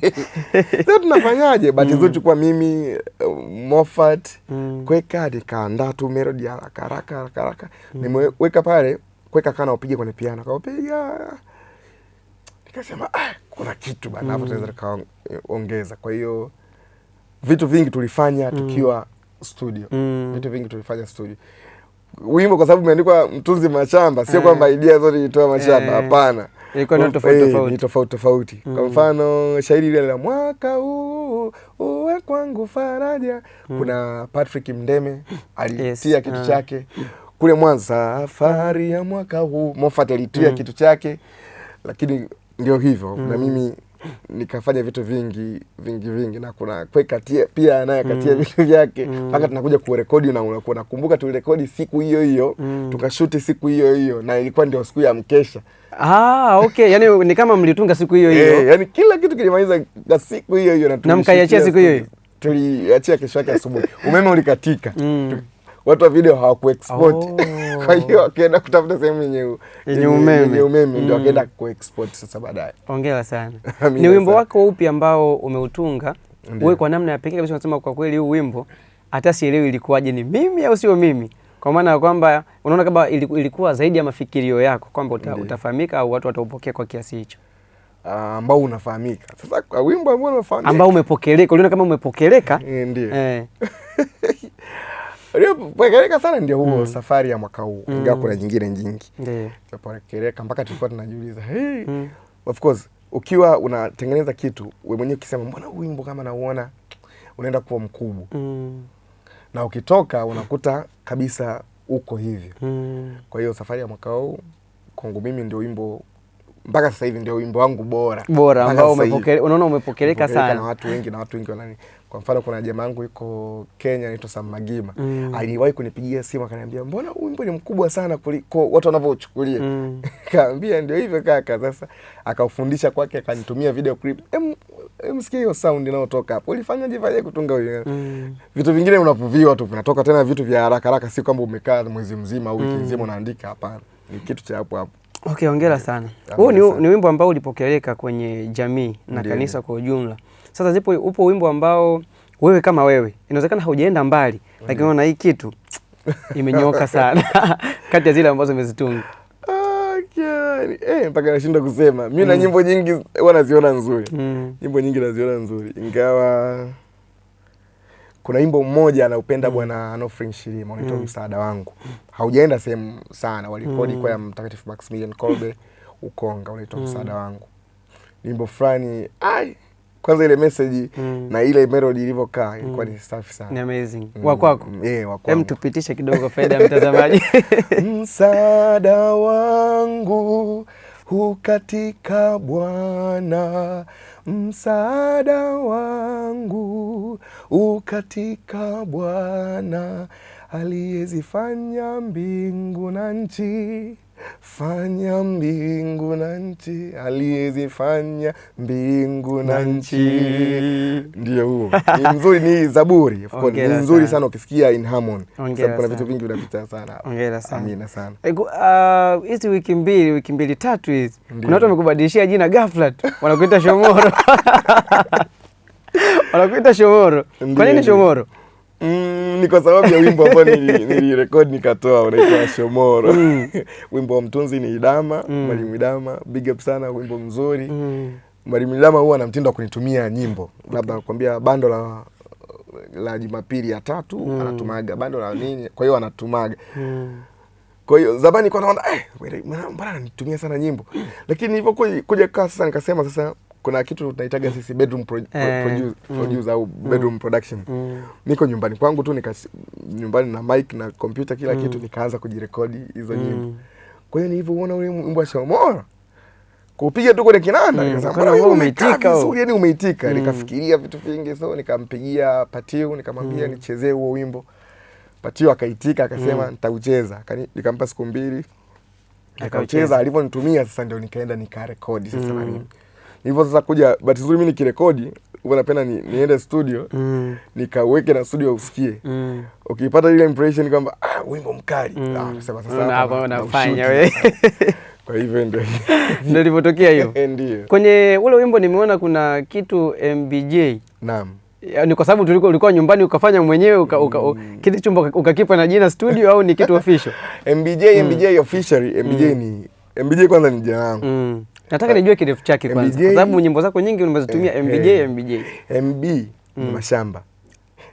Sasa tunafanyaje? Bahati nzuri tulikuwa mimi, Moffat, Kweka, nikaandaa tu melody haraka. Nimeweka pale, Kweka kana upige kwenye piano. Kaupiga. Nikasema kuna kitu bana hapo tunaweza kaongeza. Kwa hiyo vitu vingi tulifanya tukiwa studio. Wimbo kwa sababu umeandikwa mtunzi Mashamba, sio kwamba idea zote ilitoa Mashamba, hapana. ilikuwa ni tofauti tofauti. Ni tofauti tofauti. Kwa mfano shairi ile la mwaka huu uwe kwangu faraja, kuna Patrick Mdeme alitia kitu chake kule Mwanza, safari ya mwaka huu Moffat alitia kitu chake, lakini ndio hivyo na mimi nikafanya vitu vingi na kuna katia pia naye katia vitu vyake mpaka tunakuja kurekodi, na unakuwa nakumbuka tulirekodi siku hiyo hiyo tukashuti siku hiyo hiyo, na ilikuwa ndio siku ya mkesha. Okay, yani ni kama mlitunga siku hiyo hiyo. Yani kila kitu kilimaliza siku hiyo hiyo na mkaiachia siku hiyo hiyo. Tuliachia kesho yake asubuhi. Umeme ulikatika. Watu wa video hawakuexport. Kwa hiyo wakaenda kutafuta sehemu yenye umeme ndio wakaenda kuexport sasa baadaye. Hongera sana. Ni wimbo wako upi ambao umeutunga wewe kwa namna ya pekee kabisa, unasema kwa kweli huu wimbo hata sielewi ilikuwaje, ni mimi au sio mimi? Kwa maana ya kwamba unaona kama ilikuwa zaidi ya mafikirio yako kwamba utafahamika au watu wataupokea kwa kiasi hicho? Ambao unafahamika. Sasa kwa wimbo ambao unafahamika, ambao umepokeleka, uliona kama umepokeleka? Ndio. Ulipokeleka sana ndio huo safari ya mwaka huu. Ingawa kuna nyingine nyingi. Ndio. Umepokeleka mpaka tulikuwa tunajiuliza, of course ukiwa unatengeneza kitu wewe mwenyewe ukisema mbona wimbo kama nauona unaenda kuwa mkubwa. Na ukitoka unakuta kabisa uko hivyo. Kwa hiyo safari ya mwaka huu kwangu mimi ndio wimbo mpaka sasa hivi ndio wimbo wangu bora ambao unaona umepokeleka sana na watu wengi wanani. Kwa mfano kuna jamaa wangu yuko Kenya anaitwa Sam Magima. Aliwahi kunipigia simu akaniambia mbona wimbo ni mkubwa sana kuliko watu wanavyochukulia. Kaambia ndio hivyo kaka. Sasa akaufundisha kwake, akanitumia video clip. Msikie hiyo sound inayotoka hapo. Ulifanyaje kutunga wewe? Vitu vingine unavuviwa tu vinatoka tena, vitu vya haraka, si kwamba umekaa mwezi mzima au wiki nzima unaandika, hapana. Ni kitu cha hapo hapo. Okay, hongera sana. Huu ni wimbo ambao ulipokeleka kwenye jamii na kanisa kwa ujumla. Sasa upo wimbo ambao wewe kama wewe inawezekana haujaenda mbali, lakini unaona hii kitu imenyoka sana kati ya zile ambazo umezitunga. Mpaka nashinda kusema. Mimi na nyimbo nyingi huwa naziona nzuri. Nyimbo nyingi naziona nzuri. Ingawa kuna wimbo mmoja anaupenda bwana Anofrin Shirima unaitwa Msaada Wangu. Haujaenda sehemu sana. Walikodi kwa ya Mtakatifu Maximilian Kolbe Ukonga, unaitwa Msaada Wangu. Wimbo fulani kwanza ile message na ile melody ilivyokaa ilikuwa ni safi sana. Ni amazing. Wa kwako? Wa kwangu. Hem, tupitishe kidogo faida ya mtazamaji. Msaada wangu hukatika Bwana, msaada wangu hukatika Bwana, aliyezifanya mbingu na nchi. Fanya mbingu na nchi, aliyezifanya mbingu na nchi. Ndio huo. Ni mzuri, ni Zaburi. Of course, ni nzuri sana ukisikia in harmony. Sababu kuna vitu vingi vinapita sana hapo. Hongera sana. Amina sana. Hizi wiki mbili tatu hizi. Kuna watu wamekubadilishia jina ghafla tu. Wanakuita Shomoro. Wanakuita Shomoro. Kwa nini Shomoro? Ni kwa sababu ya wimbo ambao nilirekodi nikatoa, unaitwa Shomoro. Wimbo wa mtunzi ni Idama, Mwalimu Idama, big up sana, wimbo mzuri. Mwalimu Idama huwa ana mtindo wa kunitumia nyimbo. Labda nakwambia bando la Jumapili ya 3 anatumaga, bando la nini, kwa hiyo anatumaga. Kwa hiyo zamani kwa naona mbona ananitumia sana nyimbo. Lakini nilipokuja sasa nikasema sasa kuna kitu tunaitaga sisi bedroom producer au bedroom production. Niko nyumbani kwangu tu, nyumbani na mic na computer kila kitu, nikaanza kujirekodi hizo nyimbo. Kwa hiyo nilivyoona ule wimbo wa Shomoro kupiga tu kwenye kinanda, nikasema wewe umeitika, yani umeitika. Nikafikiria vitu vingi, so nikampigia Patiu nikamwambia nichezee huo wimbo. Patiu akaitika akasema nitaucheza. Nikampa siku 2 akaucheza. Alivyonitumia sasa ndio nikaenda nikarekodi sasa na mimi. Hivyo sasa kuja bahati nzuri mimi nikirekodi, huwa napenda niende studio, nikaweke na studio usikie. Ukipata ile impression kwamba wimbo mkali, nasema sasa hapa unafanya wewe. Kwa hivyo ndio ilipotokea hiyo. Ndio. Kwenye ule wimbo nimeona kuna kitu MBJ. Naam. Ni kwa sababu ulikuwa nyumbani ukafanya mwenyewe kile chumba ukakipa na jina studio au ni kitu official? MBJ officially, MBJ kwanza ni jina langu. Nataka nijue kirefu chake kwanza. Kwa sababu nyimbo zako nyingi umezitumia MBJ. MB ni mashamba.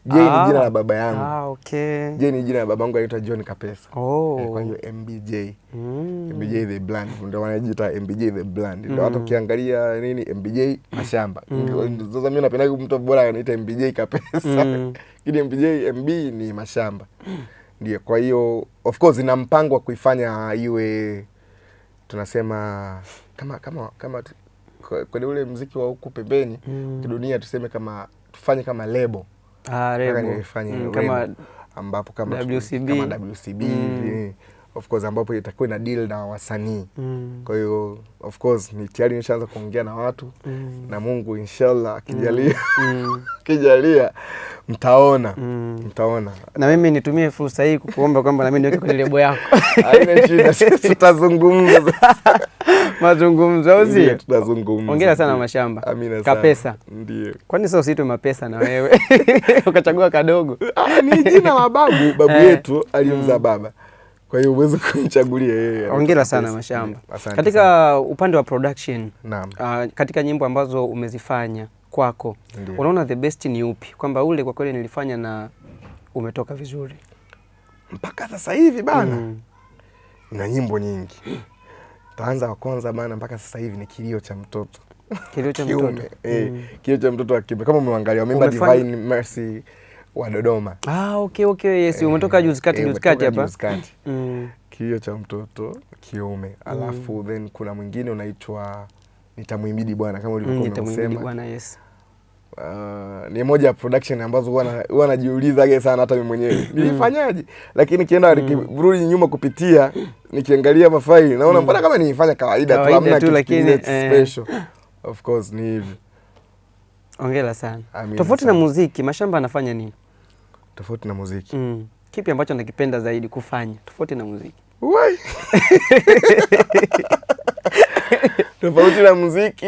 J ni jina la baba yangu. Okay. J ni jina la baba yangu anaitwa John Kapesa. Kwa hiyo MBJ. MBJ the Brand. Ndio wanajiita MBJ the Brand. Ndio hata ukiangalia nini MBJ mashamba. Sasa mimi napenda mtu bora anaita MBJ Kapesa. Ili MBJ MB ni mashamba. Ndio, kwa hiyo of course ina mpango wa kuifanya iwe tunasema kama kwa ule muziki wa huku pembeni kidunia, tuseme kama tufanye kama label. Label. Kama ambapo kama WCB of course, ambapo itakuwa na deal na wasanii. Kwa hiyo of course ni tayari nishaanza kuongea na watu na Mungu inshallah akijalia kijalia mtaona. Na mimi nitumie fursa hii kukuomba kwamba na mimi niweke kwenye lebo yako. Haina shida, tutazungumza. Mazungumzo au sio? Tutazungumza. Hongera sana Mashamba. Amina sana. Kapesa. Ndio. Kwani sasa usitwe Mapesa na wewe? Ukachagua kadogo. Ni jina la babu yetu alimzaa baba. Kwa hiyo uweze kumchagulia yeye. Hongera sana Mashamba. Katika upande wa production, katika nyimbo ambazo umezifanya kwako, unaona the best ni upi? Kwamba ule kwa kweli nilifanya na umetoka vizuri. Mpaka sasa hivi bana. Na nyimbo nyingi. Taanza wa kwanza bana, mpaka sasa hivi ni Kilio cha Mtoto. Kilio cha Mtoto. Kilio cha Mtoto wa kiume. Kama umeangalia wameimba Divine Mercy wa Dodoma. Okay, yes, umetoka juzi kati hapa. Kilio cha Mtoto kiume. Alafu then kuna mwingine unaitwa Nitamuhimidi Bwana, kama ulivyokuwa unasema. Nitamuhimidi Bwana, yes. Ni moja ya production ambazo huwa najiuliza sana hata mimi mwenyewe. Nilifanyaje? Lakini nikienda nikirudi nyuma kupitia nikiangalia mafaili naona mbona kama nilifanya kawaida tu, hamna kitu lakini special. Of course ni hivi. Hongera sana. Tofauti na muziki, Mashamba anafanya nini? Tofauti na muziki. Kipi ambacho anakipenda zaidi kufanya tofauti na muziki? Tofauti na muziki.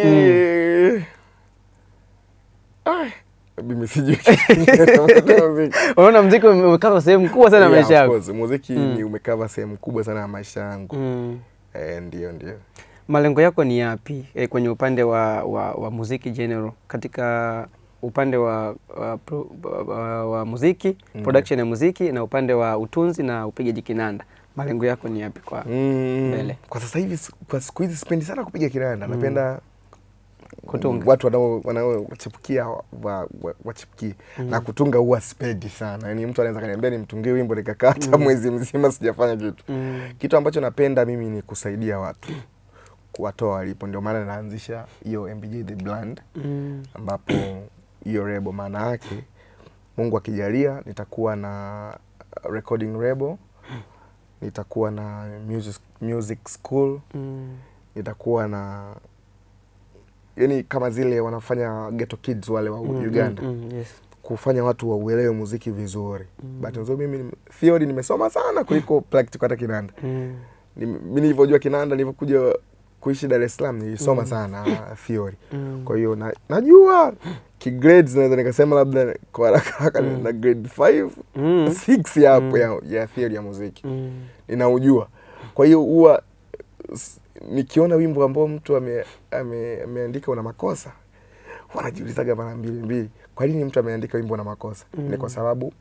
Mimi sijui. Unaona muziki umekava sehemu kubwa sana ya maisha yako. Of course, muziki ni umekava sehemu kubwa sana ya maisha yangu. Ndio. Malengo yako ni yapi kwenye upande wa muziki general, katika upande wa muziki, production ya muziki, na upande wa utunzi na upigaji kinanda? Malengo yako ni yapi kwa mbele? Kwa sasa hivi, kwa siku hizi sipendi sana kupiga kinanda. Napenda kutunga. Watu wanaochipukia wachipukie. Na kutunga huwa sipendi sana. Yaani mtu anaweza kaniambia nimtungie wimbo nikakaa hata mwezi mzima sijafanya kitu. Kitu ambacho napenda mimi ni kusaidia watu kuwatoa walipo. Ndio maana naanzisha hiyo MBJ the Brand, ambapo hiyo label maana yake Mungu akijalia nitakuwa na recording label, nitakuwa na music school, nitakuwa na yani kama zile wanafanya Ghetto Kids wale wa Uganda. Yes. Kufanya watu wauelewe muziki vizuri. But nzo mimi theory nimesoma sana kuliko practical hata kinanda. Mimi nilivyojua kinanda nilipokuja kuishi Dar es Salaam nilisoma sana theory. Kwa hiyo najua grades naweza nikasema labda kwa haraka na grade 5, 6 hapo ya theory ya muziki. Ninaujua. Kwa hiyo huwa nikiona wimbo ambao mtu ameandika una makosa, wanajiulizaga mara mbili. Kwa nini mtu ameandika wimbo una makosa? Ni kwa sababu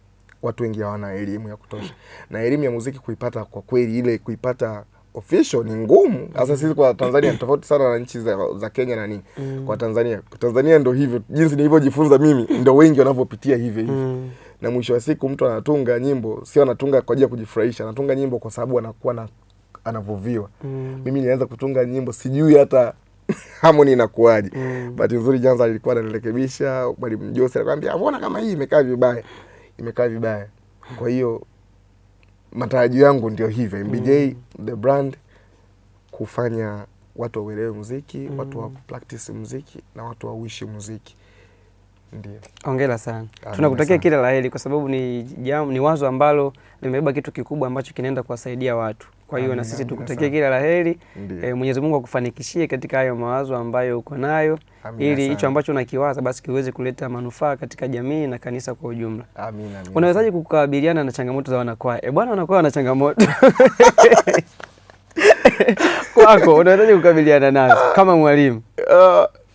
watu wengi hawana elimu ya kutosha. Na elimu ya muziki kuipata kwa kweli, ile kuipata official ni ngumu. Sasa sisi kwa Tanzania ni tofauti sana na nchi za Kenya na nini. Kwa Tanzania ndio hivyo. Jinsi nilivyojifunza mimi ndio wengi wanavyopitia hivyo. Na mwisho wa siku mtu anatunga nyimbo, sio anatunga kwa ajili ya kujifurahisha, anatunga nyimbo kwa sababu anakuwa anavuviwa. Mimi nilianza kutunga nyimbo sijui hata harmony inakuaje. But nzuri Janza alikuwa ananirekebisha, Mwalimu Jose alikwambia, "Mbona kama hii imekaa vibaya." Kwa hiyo matarajio yangu ndio hivyo, MBJ the Brand, kufanya watu waelewe muziki, watu wa practice muziki na watu wauishi muziki. Ndio. Hongera sana. Tunakutakia kila la heri kwa sababu ni wazo ambalo limebeba kitu kikubwa ambacho kinaenda kuwasaidia watu. Kwa hiyo na sisi tukutakia kila la heri. Mwenyezi Mungu akufanikishie katika hayo mawazo ambayo uko nayo, ili hicho ambacho unakiwaza basi kiweze kuleta manufaa katika jamii na kanisa kwa ujumla. Amina. Unawezaje kukabiliana na changamoto za wanakwaya? Bwana, wanakwaya wana changamoto. Kwako unawezaje kukabiliana nazo kama mwalimu?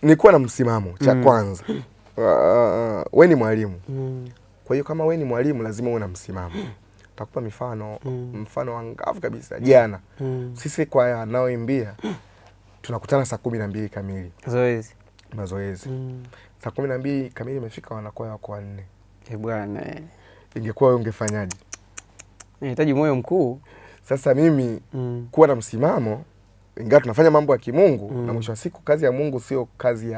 Nilikuwa na msimamo cha kwanza. Wewe ni mwalimu. Kwa Kwa hiyo kama wewe ni mwalimu lazima uwe na msimamo. Takupa mfano angavu kabisa. Jana sisi kwaya naoimbia tunakutana saa 12 kamili. Mazoezi. Saa 12 kamili imefika, wanakwaya wako 4. Bwana. Ingekuwa wewe ungefanyaje? Inahitaji moyo mkuu. Sasa mimi kuwa na msimamo, ingawa tunafanya mambo ya kimungu na mwisho wa siku kazi ya Mungu sio kazi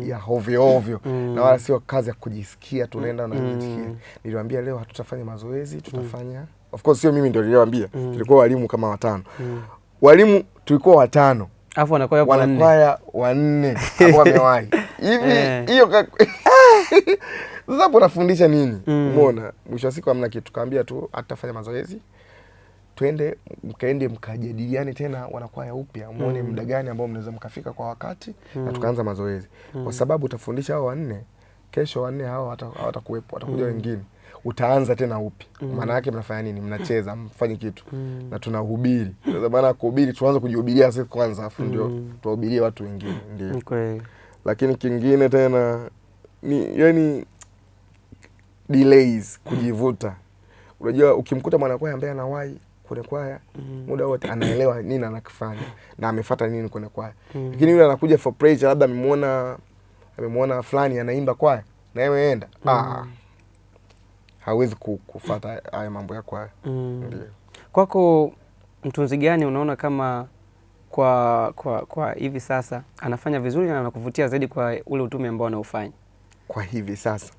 ya hovyo ovyo na wala sio kazi ya kujisikia tunaenda na kujisikia. Niliwaambia leo hatutafanya mazoezi, tutafanya of course sio mimi ndio niliwaambia. Tulikuwa walimu kama 5. Walimu tulikuwa 5. Alafu wanakwaya 4 hapo wamewahi. Hivi hiyo sasa hapo nafundisha nini? Umeona? Mwisho wa siku hamna kitu. Kaambia tu hatutafanya mazoezi. Twende mkaende mkajadiliane tena wanakwaya upya, muone muda gani ambao mnaweza mkafika kwa wakati na tukaanza mazoezi. Kwa sababu utafundisha hao 4, kesho 4 hao hawatakuwepo, watakuja wengine. Utaanza tena upya. Maana yake mnafanya nini? Mnacheza, mfanye kitu. Na tunahubiri. Kwa maana kuhubiri tuanze kujihubiria sisi kwanza, afu ndio tuwahubirie watu wengine, ndio. Kweli. Lakini kingine tena ni yani delays, kujivuta. Unajua ukimkuta mwanakwaya ambaye anawahi kwenye kwaya muda wote anaelewa nini anakifanya na amefuata nini kwenye kwaya. Lakini yule anakuja for praise, labda amemwona fulani anaimba kwaya na yeye ameenda. Hawezi kufuata haya mambo ya kwaya. Ndio. Kwako mtunzi gani unaona kama kwa hivi sasa anafanya vizuri na anakuvutia zaidi kwa ule utume ambao anaufanya? Kwa hivi sasa.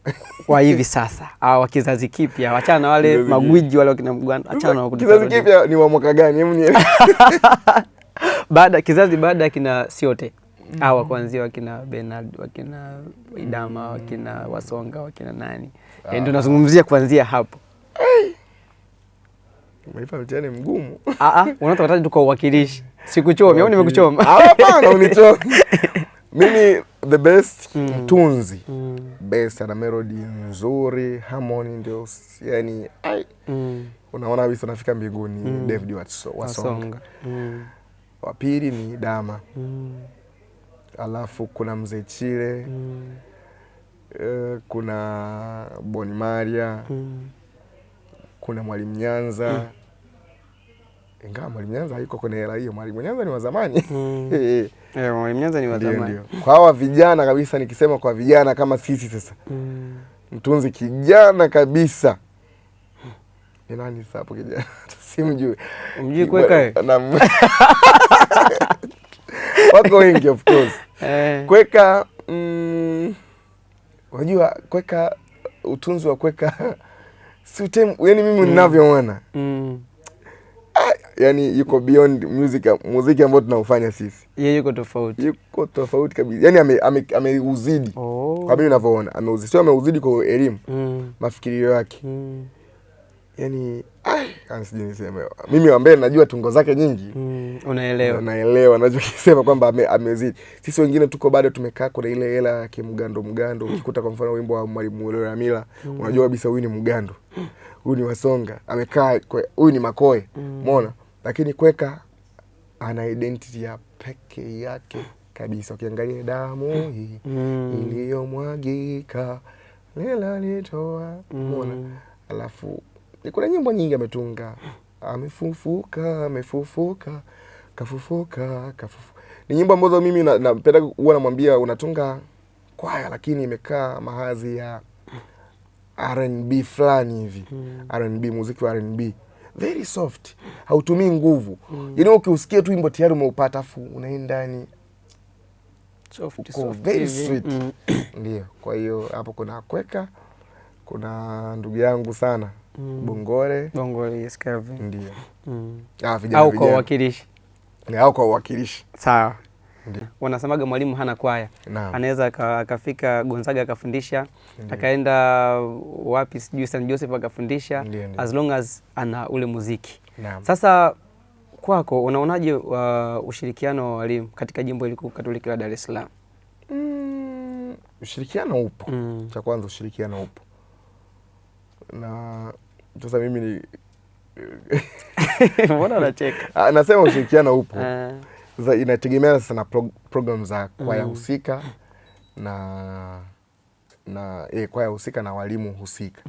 Kwa hivi sasa. Wa kizazi kipya, achana na wale magwiji wale wakina Mgwanda, achana na kizazi kipya. Ni wa mwaka gani? Hebu nielewe. Kizazi baada kina Siote. Hawa kuanzia wakina Bernard, wakina Idama, wakina Wasonga, wakina nani. Ndio nazungumzia kuanzia hapo. Umeipa mtihani mgumu. Unataka tu kwa uwakilishi. Sikuchoma au nimekuchoma? Hapana, unichoma. Mimi the best mtunzi. Best ana melody nzuri, harmony ndio yani unaona kabisa nafika mbinguni. David Wasonga. Wa pili ni Dama. Alafu kuna Mzee Chile. Kuna Boni Maria. Kuna Mwalimu Nyanza. Ingawa Mwalimu Nyanza hayuko kwenye hela hiyo. Mwalimu Nyanza ni wa zamani. Mwalimu Nyanza ni wa zamani. Kwa hawa vijana kabisa, nikisema kwa vijana kama sisi sasa. Mtunzi kijana kabisa. Ni nani sasa hapo kijana? Simjui. Umjui Kweka? Wako wengi of course. Kweka unajua Kweka, utunzi wa Kweka si yani mimi ninavyoona. Yani yuko beyond muziki ambao tunaufanya sisi. Yeye yuko tofauti. Yuko tofauti kabisa. Yani ameuzidi. Kwa mimi ninavyoona, ameuzidi. Sio ameuzidi kwa elimu. Mafikirio yake. Yani sijui niseme. Mimi ambaye najua tungo zake nyingi. Unaelewa. Naelewa anachokisema kwamba amezidi. Sisi wengine tuko bado tumekaa kwa ile hela ya kimgando. Ukikuta kwa mfano wimbo wa Mwalimu Ramila, unajua kabisa huyu ni Mgando. Huyu ni Wasonga. Amekaa huyu ni Makoe. Umeona? Lakini Kweka ana identity ya peke yake kabisa. Ukiangalia damu hii iliyomwagika lela nitoa. Umeona? Alafu kuna nyimbo nyingi ametunga. Amefufuka, kafufuka. Ni nyimbo ambazo mimi napenda huwa namwambia unatunga kwaya lakini imekaa mahazi ya R&B fulani hivi. R&B, muziki wa R&B. Very soft. Hautumii nguvu. Yaani ukiusikia tu wimbo tayari umeupata afu unaenda ndani. Soft. Very sweet. Ndio. Kwa hiyo hapo kuna Kweka. Kuna ndugu yangu sana. Bongore, yes, Kevin. Ndio. Vijana. Au kwa uwakilishi. Au kwa uwakilishi. Sawa. Ndio. Wanasemaga mwalimu hana kwaya. Anaweza akafika Gonzaga akafundisha, akaenda wapi sijui St. Joseph akafundisha, as long as ana ule muziki. Sasa kwako unaonaje ushirikiano wa walimu katika jimbo hili Katoliki la Dar es Salaam? Ushirikiano upo. Cha kwanza ushirikiano upo. Na sasa mimi ni mbona unacheka? Nasema ushirikiano upo. Sasa inategemea sana program za kwaya husika na na kwaya husika na walimu husika.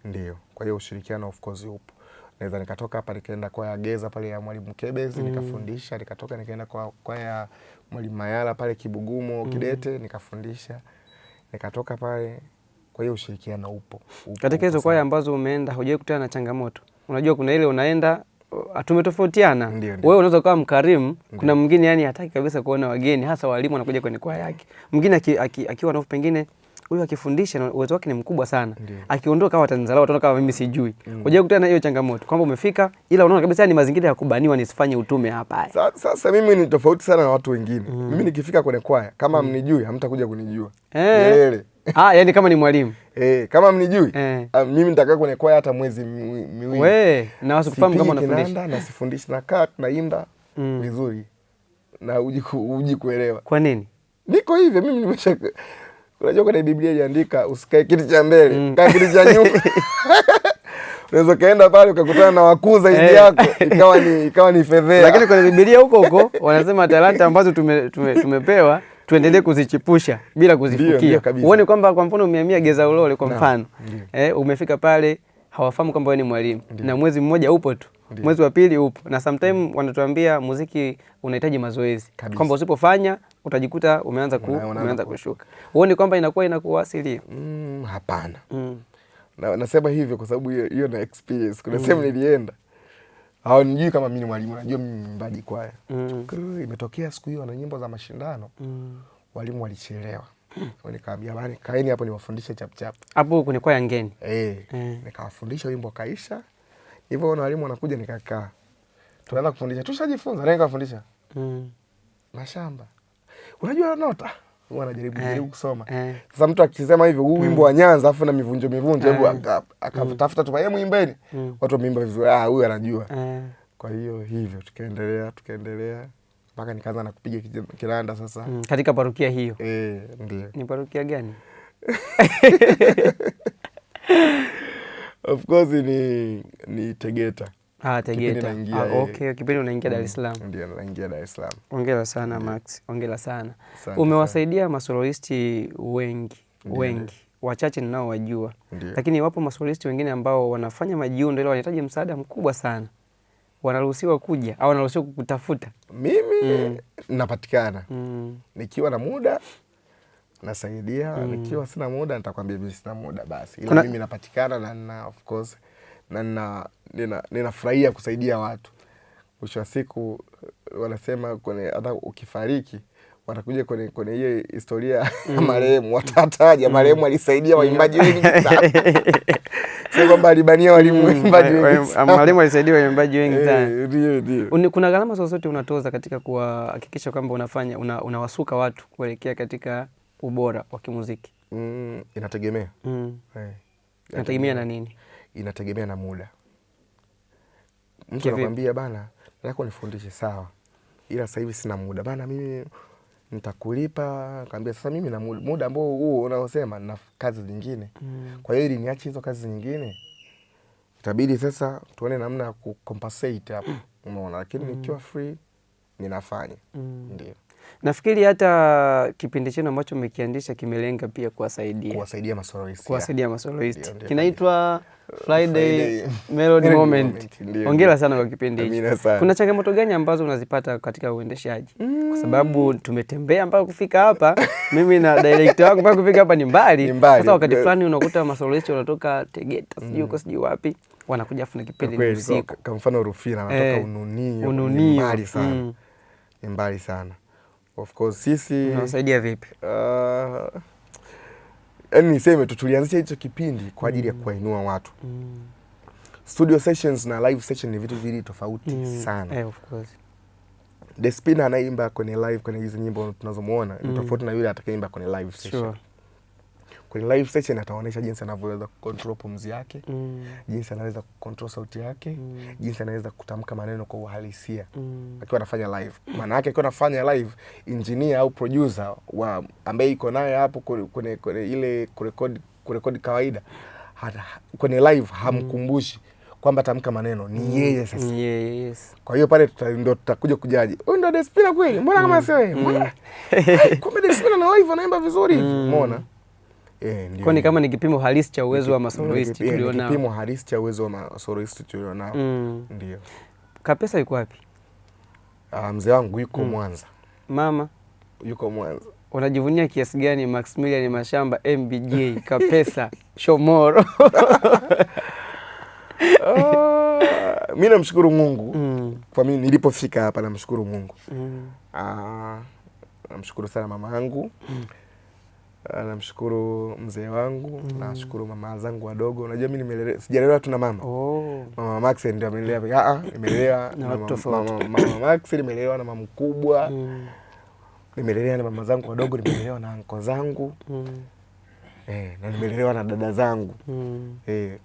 Ndio. Kwa hiyo ushirikiano of course upo. Naweza nikatoka hapa nikaenda kwaya Geza pale ya Mwalimu Kebezi nikafundisha, nikatoka nikaenda kwa kwaya Mwalimu Mayala pale Kibugumo Kidete nikafundisha. Nikatoka pale. Kwa hiyo ushirikiano upo. Katika hizo kwaya ambazo umeenda hujawahi kukutana na changamoto? Unajua kuna ile unaenda tumetofautiana. Wewe unaweza kuwa mkarimu, kuna mwingine yani hataki kabisa kuona wageni, hasa walimu wanakuja kwenye kwaya yake. Mwingine akiwa na pengine huyu akifundisha na uwezo wake ni mkubwa sana. Akiondoka watanzalao wataona kama mimi sijui. Hujawahi kukutana na hiyo changamoto kwamba umefika ila unaona kabisa ni mazingira ya kubaniwa nisifanye utume hapa. Sasa mimi ni tofauti sana na watu wengine. Mimi nikifika kwenye kwaya kama mnijui hamtakuja kunijua. Milele. Yani kama ni mwalimu. Kama mnijui mimi nitakaa kwenye kwaya hata mwezi miwili. Wewe na wasikufahamu kama unafundisha. Naenda na sifundishi na kaa tunaimba vizuri. Na uji kuelewa. Kwa nini? Niko hivyo mimi nimesha. Unajua kwenye Biblia iliandika usikae kiti cha mbele, kaa kiti cha nyuma. Unaweza kaenda pale ukakutana na wakuu zaidi yako ikawa ni fedhea. Lakini kwenye Biblia huko wanasema talanta ambazo tumepewa tuendelee kuzichipusha bila kuzifukia. Uone kwamba kwa mfano umehamia Geza Ulole kwa mfano. Umefika pale hawafahamu kwamba wewe ni mwalimu na mwezi mmoja upo tu. Mwezi wa pili upo. Na sometimes wanatuambia muziki unahitaji mazoezi. Kwamba usipofanya utajikuta umeanza kushuka. Uone kwamba inakuwa inakuwasilia. Hapana. Nasema hivyo kwa sababu hiyo na experience. Kuna sehemu nilienda. Hawanijui kama mimi ni mwalimu, najua mimi ni mwimbaji kwaya. Imetokea siku hiyo na nyimbo za mashindano. Walimu walichelewa. Nikaambia bani kaeni hapo niwafundishe chap chap. Hapo kwenye kwaya ngeni. Nikawafundisha wimbo kaisha. Hivyo na walimu wanakuja nikakaa. Tunaanza kufundisha. Tushajifunza na nikawafundisha. Mashamba. Unajua nota? Huwa anajaribu kusoma. Sasa mtu akisema hivyo huu wimbo wa Nyanza afu na mivunjo hebu akatafuta tu muimbeni. Watu wameimba vizuri. Huyu anajua. Kwa hiyo hivyo tukaendelea mpaka nikaanza na kupiga kinanda sasa. Katika parokia hiyo. Ndio. Ni parokia gani? Of course ni Tegeta. Tegeta. Okay, kipindi unaingia Dar es Salaam. Ndio naingia Dar es Salaam. Hongera sana Max. Hongera sana. Umewasaidia masoloisti wengi. Wachache ninao wajua. Lakini wapo masoloisti wengine ambao wanafanya majiundo ile wanahitaji msaada mkubwa sana. Wanaruhusiwa kuja au wanaruhusiwa kukutafuta? Mimi napatikana. Nikiwa na muda nasaidia, nikiwa sina muda nitakwambia mimi sina muda basi. Ila mimi napatikana na of course na ninafurahia kusaidia watu. Mwisho wa siku wanasema hata ukifariki watakuja kwenye hiyo historia ya marehemu watataja marehemu alisaidia waimbaji wengi sana. Sio kwamba alibania waimbaji wengi. Marehemu alisaidia waimbaji wengi sana. Ndio. Kuna gharama zozote unatoza katika kuhakikisha kwamba unawasuka watu kuelekea katika ubora wa kimuziki? Inategemea. Inategemea na nini? Inategemea na muda. Mtu anakuambia bana, nataka unifundishe sawa. Ila sasa hivi sina muda. Bana mimi nitakulipa. Akamwambia sasa mimi na muda ambao huo unaosema na kazi zingine. Kwa hiyo ili niache hizo kazi nyingine itabidi sasa tuone namna ya kucompensate hapo. Unaona, lakini nikiwa free ninafanya. Ndio. Nafikiri hata kipindi chenu ambacho mmekiandisha kimelenga pia kuwasaidia masoloisti. Kinaitwa Friday Melody Moment. Hongera sana kwa kipindi hicho. Kuna changamoto gani ambazo unazipata katika uendeshaji? Kwa sababu tumetembea mpaka kufika hapa. Mimi na director wangu mpaka kufika hapa ni mbali. Sasa wakati fulani unakuta masoloisti wanatoka Tegeta, sijui wapi, wanakuja afu na kipindi ni usiku. Kwa mfano Rufina anatoka Ununio. Mbali sana. Mbali sana. Of course sisi unawasaidia vipi? Yaani niseme tulianzisha hicho kipindi kwa ajili ya kuwainua watu. Studio sessions na live session ni vitu viwili tofauti sana. Of course. Despina anaimba kwenye live kwenye hizo nyimbo tunazomuona ni tofauti na yule atakayeimba kwenye live session. Sure. Kwenye live session ataonyesha jinsi anavyoweza kucontrol pumzi yake, jinsi anaweza kucontrol sauti yake, jinsi anaweza kutamka maneno kwa uhalisia akiwa anafanya live. Maana yake akiwa anafanya live, engineer au producer ambaye iko naye hapo kwenye ile kurekodi kawaida, kwenye live hamkumbushi kwamba tamka maneno ni yeye sasa. Yes. Kwa hiyo pale ndio tutakuja kujaji. Huyu ndio Despina kweli? Mbona kama sio yeye? Mbona? Kumbe Despina na live anaimba vizuri hivi. Umeona? Kwani kama ni kipimo halisi cha uwezo wa masoloist tulionao. Ni kipimo halisi cha uwezo wa masoloist tulionao. Ndio. Kapesa yuko wapi? Mzee wangu yuko Mwanza. Mama yuko Mwanza. Unajivunia kiasi gani Maximilian Mashamba MBJ Kapesa Shomoro? Mimi namshukuru Mungu kwa mimi nilipofika hapa, namshukuru Mungu. Namshukuru sana mama yangu. Namshukuru mzee wangu, nashukuru mama zangu wadogo. Unajua mimi sijalelewa tu na mama. Mama Max ndio amelelea. Nimelelewa na mama Max, nimelelewa na mama mkubwa. Nimelelewa na mama zangu wadogo, nimelelewa na anko zangu. Na nimelelewa na dada zangu.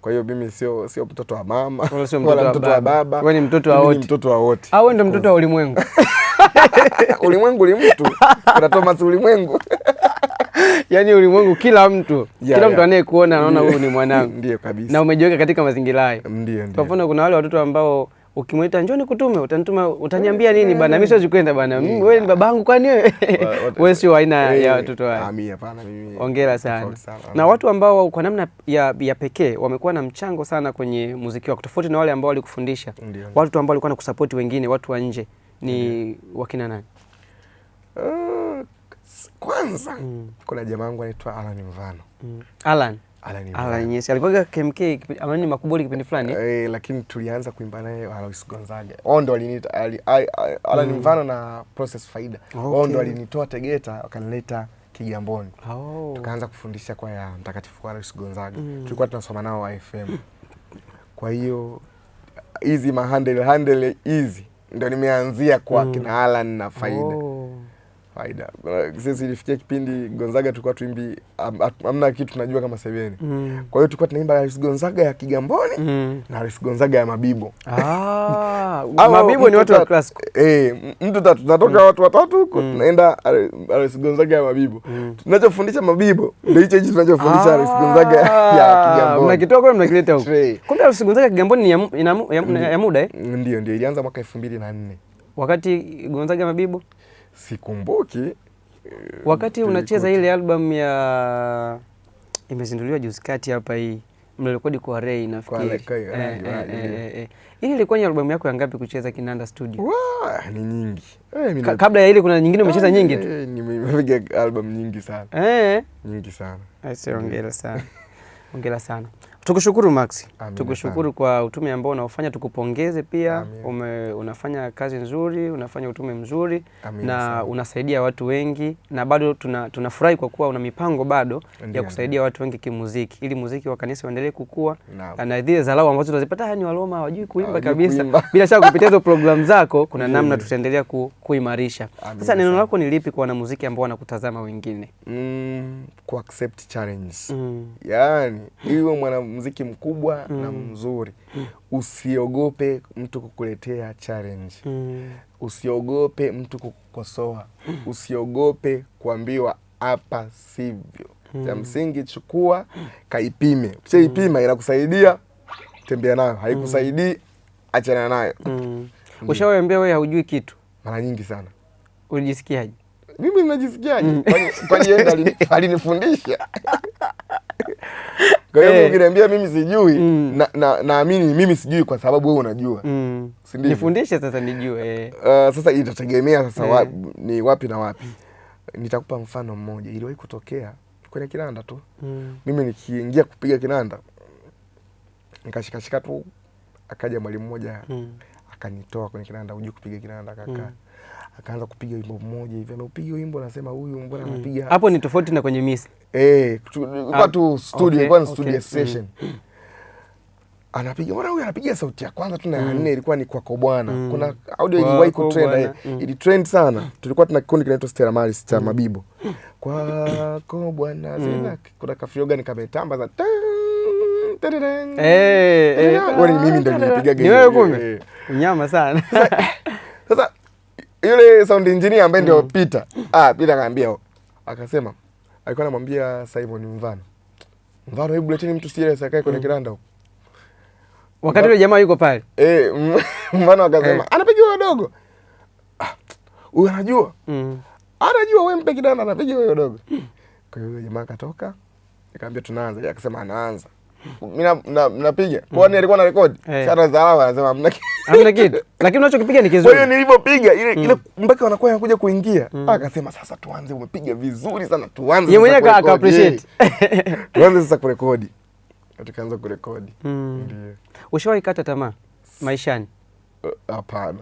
Kwa hiyo mimi sio mtoto wa mama wala mtoto wa baba. Wewe ni mtoto wa wote. Ni mtoto wa wote. Au ndio mtoto wa ulimwengu? Ulimwengu ni mtu. Kuna Thomas ulimwengu. Yaani ulimwengu kila mtu. Kila mtu anayekuona anaona huyu ni mwanangu. Ndio kabisa. Na umejiweka katika mazingira hayo. Ndio. Kwa mfano kuna wale watoto ambao ukimwita njoo nikutume, utaniambia nini bana? Mimi siwezi kwenda bana. Wewe ni babangu kwani wewe? Wewe sio aina ya watoto wao. Mimi hapana, mimi. Hongera sana. Na watu ambao kwa namna ya pekee wamekuwa na mchango sana kwenye muziki wako, tofauti na wale ambao walikufundisha. Watu ambao walikuwa nakusupport wengine, watu wa nje, ni wakina nani? Kwanza kuna jamaa wangu anaitwa Alan Mvano. Alan yes, alikuwa KMK Amani Makubwa kipindi fulani. Lakini tulianza kuimba naye Alois Gonzaga. Wao ndo waliniita Alan Mvano na Process Faida. Wao ndo walinitoa Tegeta wakanileta Kigamboni. Tukaanza kufundisha kwa ya Mtakatifu Alois Gonzaga. Tulikuwa tunasoma nao wa FM. Kwa hiyo hizi handle hizi ndio nimeanzia kwa kina Alan na Faida. Sisi ilifikia kipindi Gonzaga tulikuwa tuimbi hamna kitu tunajua kama Sebene. Kwa hiyo tulikuwa tunaimba Alois Gonzaga ya Kigamboni na Alois Gonzaga ya Mabibo. Mabibo ni watu wa classical. Mtu tatu tunatoka watu watatu tunaenda Alois Gonzaga ya Mabibo. Tunachofundisha Mabibo ndio hicho tunachofundisha Alois Gonzaga ya Kigamboni. Mnakitoa kwa mnakileta huko. Kumbe Alois Gonzaga ya Kigamboni ni ya muda Ndio ilianza mwaka 2004. Wakati Gonzaga ya Mabibo sikumbuki. Wakati unacheza ile album ya imezinduliwa juzi kati hapa, hii mlirekodi kwa Ray nafikiri. Ile ilikuwa ni album yako ya ngapi kucheza Kinanda Studio? Ni nyingi. Kabla ya ile kuna nyingine umecheza nyingi tu. Nimepiga album nyingi sana. Nyingi sana. Hongera sana. Hongera sana. Tukushukuru Max. Tukushukuru kwa utume ambao unaofanya, tukupongeze pia. Unafanya kazi nzuri, unafanya utume mzuri. Na unasaidia watu wengi, na bado tunafurahi kwa kuwa una mipango bado ya kusaidia watu wengi kimuziki, ili muziki wa kanisa uendelee kukua. Na zile dharau ambazo tunazipata ni Waloma hawajui kuimba kabisa. Bila shaka kupitia hizo program zako kuna namna tutaendelea kuimarisha. Sasa neno lako ni lipi kwa wanamuziki ambao wanakutazama wengine? Ku accept challenge. Yaani iwe mwanamuziki mkubwa na mzuri, usiogope mtu kukuletea challenge. Usiogope mtu kukukosoa. Usiogope kuambiwa hapa sivyo. Cha msingi chukua, kaipime. Ukishaipima inakusaidia, tembea nayo. Haikusaidii, achana nayo. Ushawaambia wewe haujui kitu? Mara nyingi sana. Unajisikiaje? Mimi ninajisikiaje? Kwani yeye alinifundisha. Kwa hiyo ukiniambia mimi sijui, naamini mimi sijui kwa sababu wewe unajua. Nifundishe sasa nijue. Sasa itategemea sasa ni wapi na wapi. Nitakupa mfano mmoja. Iliwahi kutokea kwenye kinanda tu. Mimi nikiingia kupiga kinanda, nikashikashika tu, akaja mwalimu mmoja akanitoa kwenye kinanda, hujui kupiga kinanda kaka. Akaanza kupiga wimbo mmoja hivi, anaupiga wimbo anasema huyu mbona anapiga. Hapo ni tofauti na kwenye misi. Kwa tu studio, kwa studio session. Anapiga, mbona huyu anapiga sauti ya kwanza tu na ya nne ilikuwa ni Kwako Bwana. Kuna audio iliwahi kutrend, ilitrend sana. Tulikuwa tuna kikundi kinaitwa Stella Maris cha Mabibo. Kwako Bwana zina kuna kafioga nikametamba za wewe mimi ndio nilipiga game. Ni wewe kumbe? Unyama sana. Sasa yule sound engineer ambaye ndio Peter akaambia, akasema alikuwa anamwambia Simon Mvano hebu leteni mtu serious akae kwenye kiranda huko. Wakati yule jamaa yuko pale. Mvano akasema anapiga wadogo. Huyu anajua. Anajua wewe mpe kidana anapiga wewe wadogo. Kwa hiyo jamaa akatoka Nikamwambia tunaanza. Yeye akasema anaanza. Mimi napiga. Kwani alikuwa na rekodi? Sasa dharau anasema hamna kitu. Lakini unachokipiga ni kizuri. Kwa hiyo nilipopiga ile mpaka wanakuwa wanakuja kuingia. Akasema sasa tuanze, umepiga vizuri sana, tuanze. Yeye mwenyewe aka appreciate. Tuanze sasa kurekodi. Tukaanza kurekodi. Ndio. Ushawahi kata tamaa maishani? Hapana.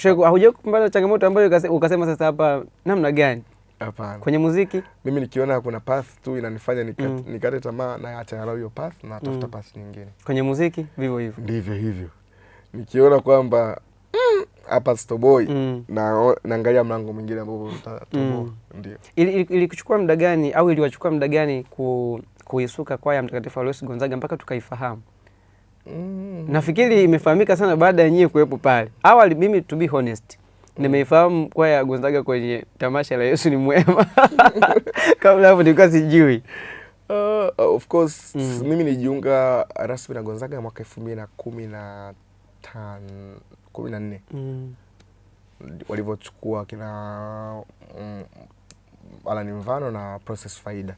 Haujawahi kupambana changamoto ambayo ukasema sasa hapa namna gani? Hapana. Kwenye muziki? Mimi nikiona kuna path tu inanifanya nikate tamaa na acha hiyo path na tafuta path nyingine. Kwenye muziki vivyo hivyo? Ndivyo hivyo. Nikiona kwamba hapa stoboi na naangalia mlango mwingine ambao utatoboa. Ndio. Ilikuchukua muda gani au iliwachukua muda gani kuisuka kwaya Mtakatifu Aloysius Gonzaga mpaka tukaifahamu? Nafikiri imefahamika sana baada ya nyie kuwepo pale. Awali mimi to be honest, nimeifahamu kwaya Gonzaga kwenye tamasha la Yesu ni Mwema. Kabla hapo nilikuwa sijui. Of course mimi nijiunga rasmi na Gonzaga mwaka 2015 14. Walivyochukua kina Alan Mvano na Process Faida.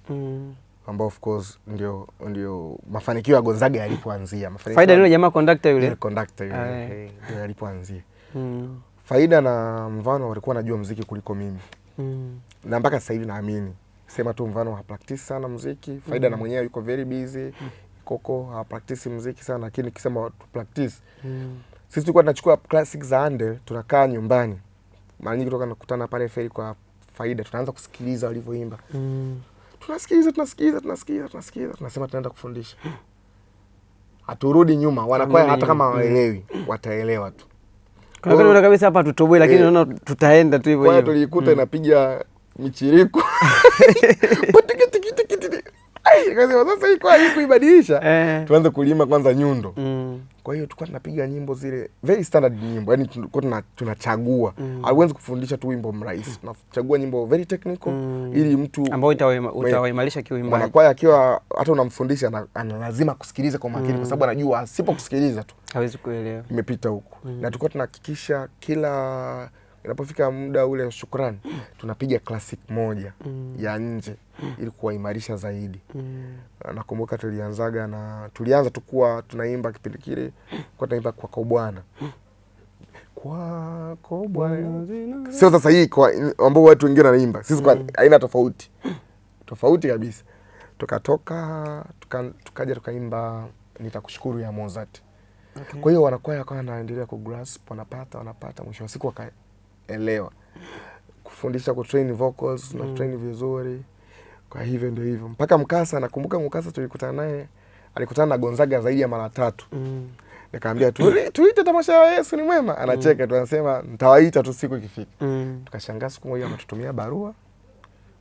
Ambao of course ndio mafanikio ya Gonzaga yalipoanzia. Faida yule jamaa conductor yule. Conductor yule ndio yalipoanzia. Faida na Mvano walikuwa wanajua muziki kuliko mimi. Na mpaka sasa hivi naamini. Sema tu Mvano hapractice sana muziki, Faida na mwenyewe yuko very busy. Koko hapractice muziki sana, lakini kisema tu practice. Sisi tulikuwa tunachukua classics za Handel, tunakaa nyumbani. Mara nyingi kutoka nakutana pale feri kwa Faida, tunaanza kusikiliza walivyoimba. Tunasikiza. Tunasema tunaenda kufundisha. Haturudi nyuma, wanakwaya hata kama hawaelewi, wataelewa tu. Kwa hiyo unaona kabisa hapa tutoboi, lakini unaona tutaenda tu hivyo hivyo. Kwa tulikuta inapiga michiriku. Nikasema sasa hii kwa hii kuibadilisha. Tuanze kulima kwanza nyundo. Kwa hiyo tulikuwa tunapiga nyimbo zile very standard nyimbo. Yaani tulikuwa tunachagua. Hauwezi kufundisha tu wimbo mrahisi. Tunachagua nyimbo very technical ili mtu ambao utawaimarisha kiuimbaji. Mwanakwaya akiwa hata unamfundisha ana lazima kusikiliza kwa makini kwa sababu anajua asipokusikiliza tu hawezi kuelewa. Imepita huko. Na tulikuwa tunahakikisha kila inapofika muda ule shukrani tunapiga classic moja ya nje ili kuwaimarisha zaidi. Nakumbuka tulianza tukua tunaimba kipindi kile kwa tunaimba kwa Bwana. Kwa Bwana. Sio sasa hii kwa ambao watu wengine wanaimba. Sisi kwa aina tofauti. Tofauti kabisa. Tukaja tukaimba Nitakushukuru ya Mozart. Okay. Kwa hiyo wanakwaya kwa wanaendelea kugrasp, wanapata mwisho wa siku wakaelewa. Kufundisha kutrain vocals na train vizuri. Kwa hivyo ndio hivyo. Mpaka Mkasa, nakumbuka Mkasa tulikutana naye, alikutana na Gonzaga zaidi ya mara 3. Nikamwambia tuite tamasha ya Yesu ni Mwema. Anacheka tu anasema nitawaita tu siku ikifika. Tukashangaa siku moja akatutumia barua.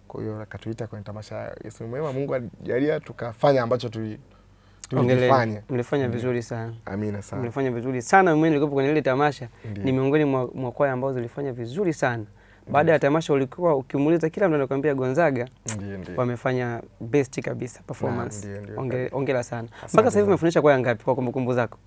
Kwa hiyo akatuita kwenye tamasha ya Yesu ni Mwema. Mungu alijalia tukafanya ambacho tulifanya. Mlifanya vizuri sana. Amina sana. Mlifanya vizuri sana. Mimi nilikuwa kwenye ile tamasha. Ni miongoni mwa kwaya ambao zilifanya vizuri sana. Baada ya tamasha ulikuwa ukimuuliza kila mtu anakuambia Gonzaga wamefanya best kabisa performance. Ongera sana. Mpaka sasa hivi umefundisha kwaya ngapi kwa kumbukumbu zako?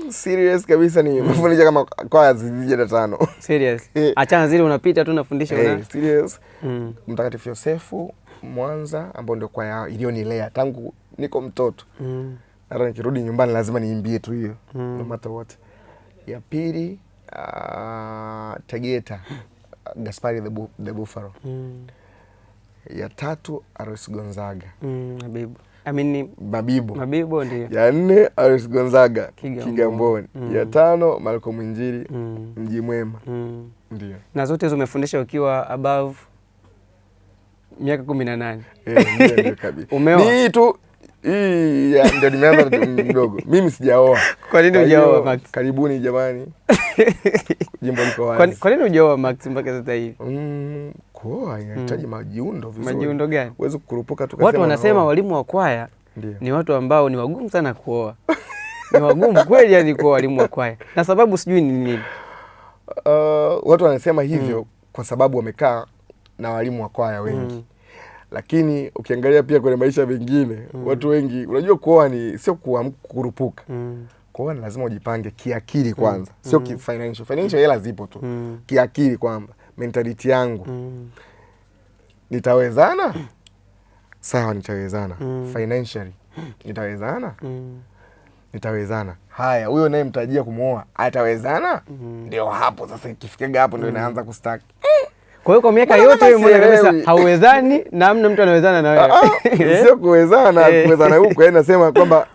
Serious kabisa ni umefundisha kama kwaya zije 5. Serious. Achana zile unapita tu unafundisha una. Serious. Mtakatifu Yosefu Mwanza ambao ndio kwaya ilionilea tangu niko mtoto. Hata nikirudi nyumbani lazima niimbie tu hiyo. No matter what. Ya pili Tegeta Gaspari the Buffalo. Ya 3 Aloysius Gonzaga. Mabibo ndio. Ya 4 Aloysius Gonzaga Kigamboni. Ya 5 Malcolm Injili Mji Mwema. Ndio. Na zote zimefundisha ukiwa above miaka 18. Ndio kabisa. Ni tu ndio nimeanza mdogo. Mimi sijaoa. Kwa nini hujaoa Max? Karibuni jamani. Jimbo liko wazi. Kwa nini hujaoa Max mpaka sasa hivi? Kuoa inahitaji majiundo vizuri. Majiundo gani? Uweze kukurupuka tukasema. Watu wanasema walimu wa kwaya ni watu ambao ni wagumu sana kuoa. Ni wagumu kweli yani kuoa walimu wa kwaya. Na sababu sijui ni nini. Watu wanasema hivyo kwa sababu wamekaa na walimu wa kwaya wengi. Lakini ukiangalia pia kwenye maisha mengine watu wengi unajua kuoa ni sio kurupuka. Kuoa ni lazima ujipange kiakili kwanza, sio financial. Financial hela zipo tu. Kiakili kwamba mentality yangu nitawezana? Sawa, nitawezana. Financially nitawezana? Nitawezana. Haya, huyo naye mtajia kumuoa atawezana? Ndio hapo sasa, ikifikaga hapo ndio inaanza kustaki. Kwa hiyo kwa miaka yote wewe mmoja kabisa hauwezani na hamna mtu anawezana na wewe. Sio kuwezana, kuwezana huko nasema kwamba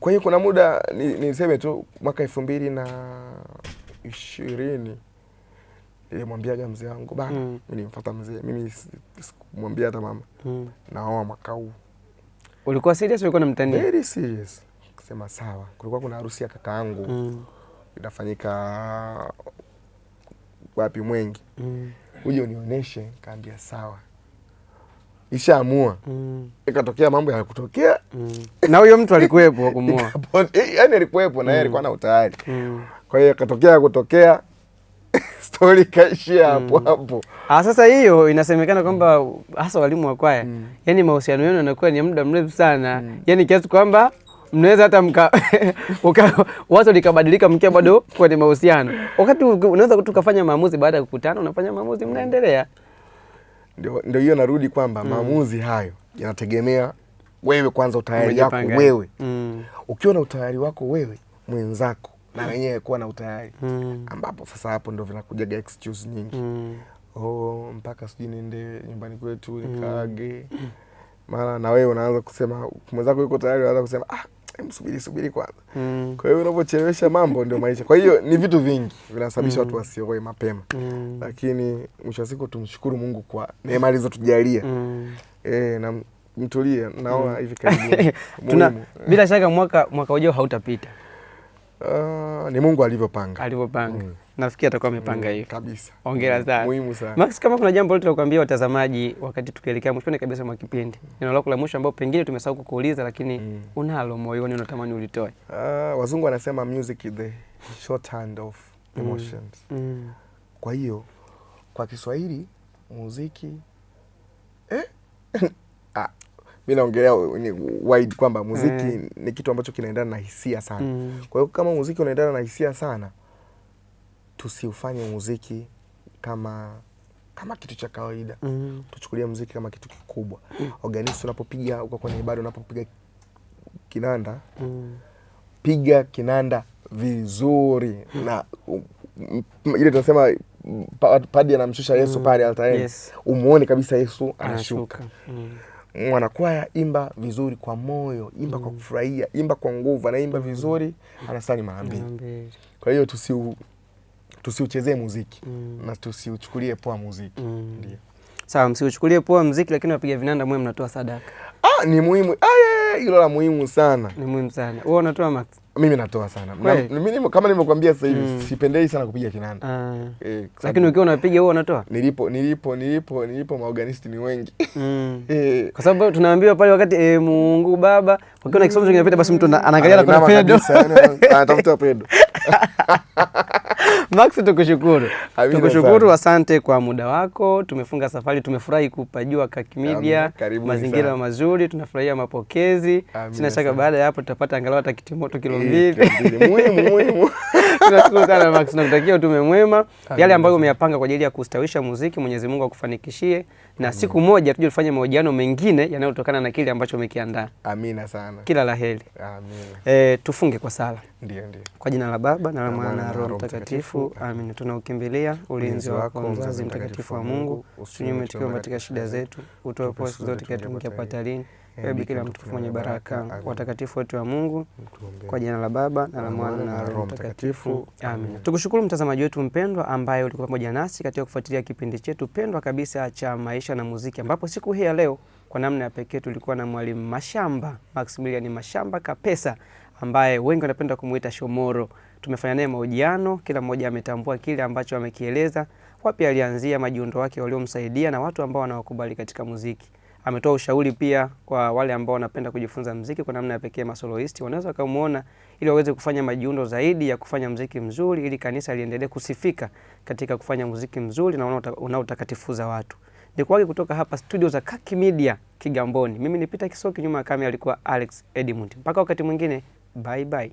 kwa hiyo kuna muda niseme tu mwaka 2020 nilimwambiaga mzee wangu bana, mimi nilimfuata mzee, mimi sikumwambia hata mama. Naoa mwaka huu. Ulikuwa serious, ulikuwa unamtania? Very serious. Kusema sawa. Kulikuwa kuna harusi ya kakaangu. Inafanyika wapi, Mwengi. Uje unionyeshe, kaambia sawa. Ishaamua. Ikatokea mambo ya kutokea. Na huyo mtu alikuwepo kumuoa. Yaani alikuwepo na yeye alikuwa na utayari. Kwa hiyo ikatokea kutokea story kaishia hapo hapo. Sasa hiyo inasemekana kwamba hasa walimu wa kwaya, yani mahusiano yenu yanakuwa ni muda mrefu sana. Yani kiasi kwamba mnaweza hata wazo likabadilika mkiwa bado kwenye mahusiano. Wakati unaweza tukafanya maamuzi baada ya kukutana, unafanya maamuzi mnaendelea. Ndio hiyo narudi kwamba maamuzi hayo yanategemea wewe kwanza, utayari wako wewe. Ukiwa na utayari wako wewe, mwenzako na wenyewe kuwa na utayari. Ambapo sasa hapo ndio vinakujaga excuse nyingi. Mpaka sijui niende nyumbani kwetu nikaage. Mara na wewe unaanza kusema mwenzako yuko tayari, unaanza kusema subiri kwanza. Kwa hiyo unapochelewesha mambo ndio maisha. Kwa hiyo ni vitu vingi vinasababisha watu wasioe mapema. Lakini mwisho wa siku tumshukuru Mungu kwa neema alizotujalia. Na mtulie naona hivi karibuni. Bila shaka mwaka ujao hautapita. Ni Mungu alivyopanga. Nafikiri atakuwa amepanga hiyo. Kabisa. Hongera sana. Muhimu sana. Max, kama kuna jambo lolote la kuambia watazamaji wakati tukielekea mwishoni kabisa mwa kipindi. Neno lako la mwisho ambao pengine tumesahau kukuuliza lakini unalo moyoni unatamani ulitoe. Wazungu wanasema music is the shorthand of emotions. Kwa hiyo kwa Kiswahili muziki mimi naongelea wide kwamba muziki ni kitu ambacho kinaendana na hisia sana. Kwa hiyo kama muziki unaendana na hisia sana, tusiufanye muziki kama kitu cha kawaida. Tuchukulie muziki kama kitu kikubwa. Organist unapopiga uko kwenye ibada, unapopiga kinanda, piga kinanda vizuri na ile tunasema padi anamshusha Yesu pale altareni. Umuone kabisa Yesu anashuka. Mwanakwaya imba vizuri kwa moyo, imba kwa kufurahia, imba kwa nguvu, anaimba vizuri, anasali mara mbili. Kwa hiyo tusiuchezee muziki na tusiuchukulie poa muziki. Ndio. Sawa, msiuchukulie poa muziki, lakini wapiga vinanda mwe mnatoa sadaka. Ni muhimu. Hilo la muhimu sana. Ni muhimu sana. Wewe unatoa Max? Mimi natoa sana. Mimi kama nimekuambia sasa hivi sipendei sana kupiga kinanda. Lakini ukiwa unapiga wewe unatoa? Nilipo maorganisti ni wengi. Kwa sababu tunaambiwa pale wakati Mungu Baba, ukiona kisomo kinapita basi mtu anaangalia na pedo. Anatafuta pedo. Max, tukushukuru. Asante kwa muda wako. Tumefunga safari, tumefurahi kupajua Kaki Media, mazingira mazuri, tunafurahia mapokezi. Sina shaka baada ya hapo tutapata angalau hata kitimoto kilo 2. Muhimu. Tunashukuru sana Max, nakutakia utume mwema. Yale ambayo umeyapanga kwa ajili ya kustawisha muziki, Mwenyezi Mungu akufanikishie. Na siku moja tuje tufanye mahojiano mengine yanayotokana na kile ambacho umekiandaa. Amina sana. Kila la heri. Amina. Tufunge kwa sala. Ndio. Kwa jina la Baba na la Mwana na Roho Mtakatifu. Amina. Tunaukimbilia ulinzi wako mzazi mtakatifu wa Mungu. Tunyume tukiwa katika shida zetu. Utoe poa siku zote katika patalini. Ewe Bikira mtukufu mwenye baraka, watakatifu wote wa Mungu. Kwa jina la Baba na la Mwana na Roho Mtakatifu. Amina. Tukushukuru mtazamaji wetu mpendwa ambaye ulikuwa pamoja nasi katika kufuatilia kipindi chetu pendwa kabisa cha Maisha na Muziki, ambapo siku hii ya leo kwa namna ya pekee tulikuwa na Mwalimu Mashamba, Maximilian Mashamba Kapesa, ambaye wengi wanapenda kumuita Shomoro. Tumefanya naye mahojiano, kila mmoja ametambua kile ambacho amekieleza, wapi alianzia, majiundo wake waliomsaidia na watu ambao wanawakubali katika muziki. Ametoa ushauri pia kwa wale ambao wanapenda kujifunza muziki kwa namna ya pekee, masoloisti wanaweza kumuona ili waweze kufanya majiundo zaidi ya kufanya muziki mzuri, ili kanisa liendelee kusifika katika kufanya muziki mzuri na unaotakatifuza watu. Ni kwake kutoka hapa studio za Kaki Media Kigamboni. Mimi ni Peter Kisoki, nyuma ya kamera alikuwa Alex Edmund. Mpaka wakati mwingine, bye bye.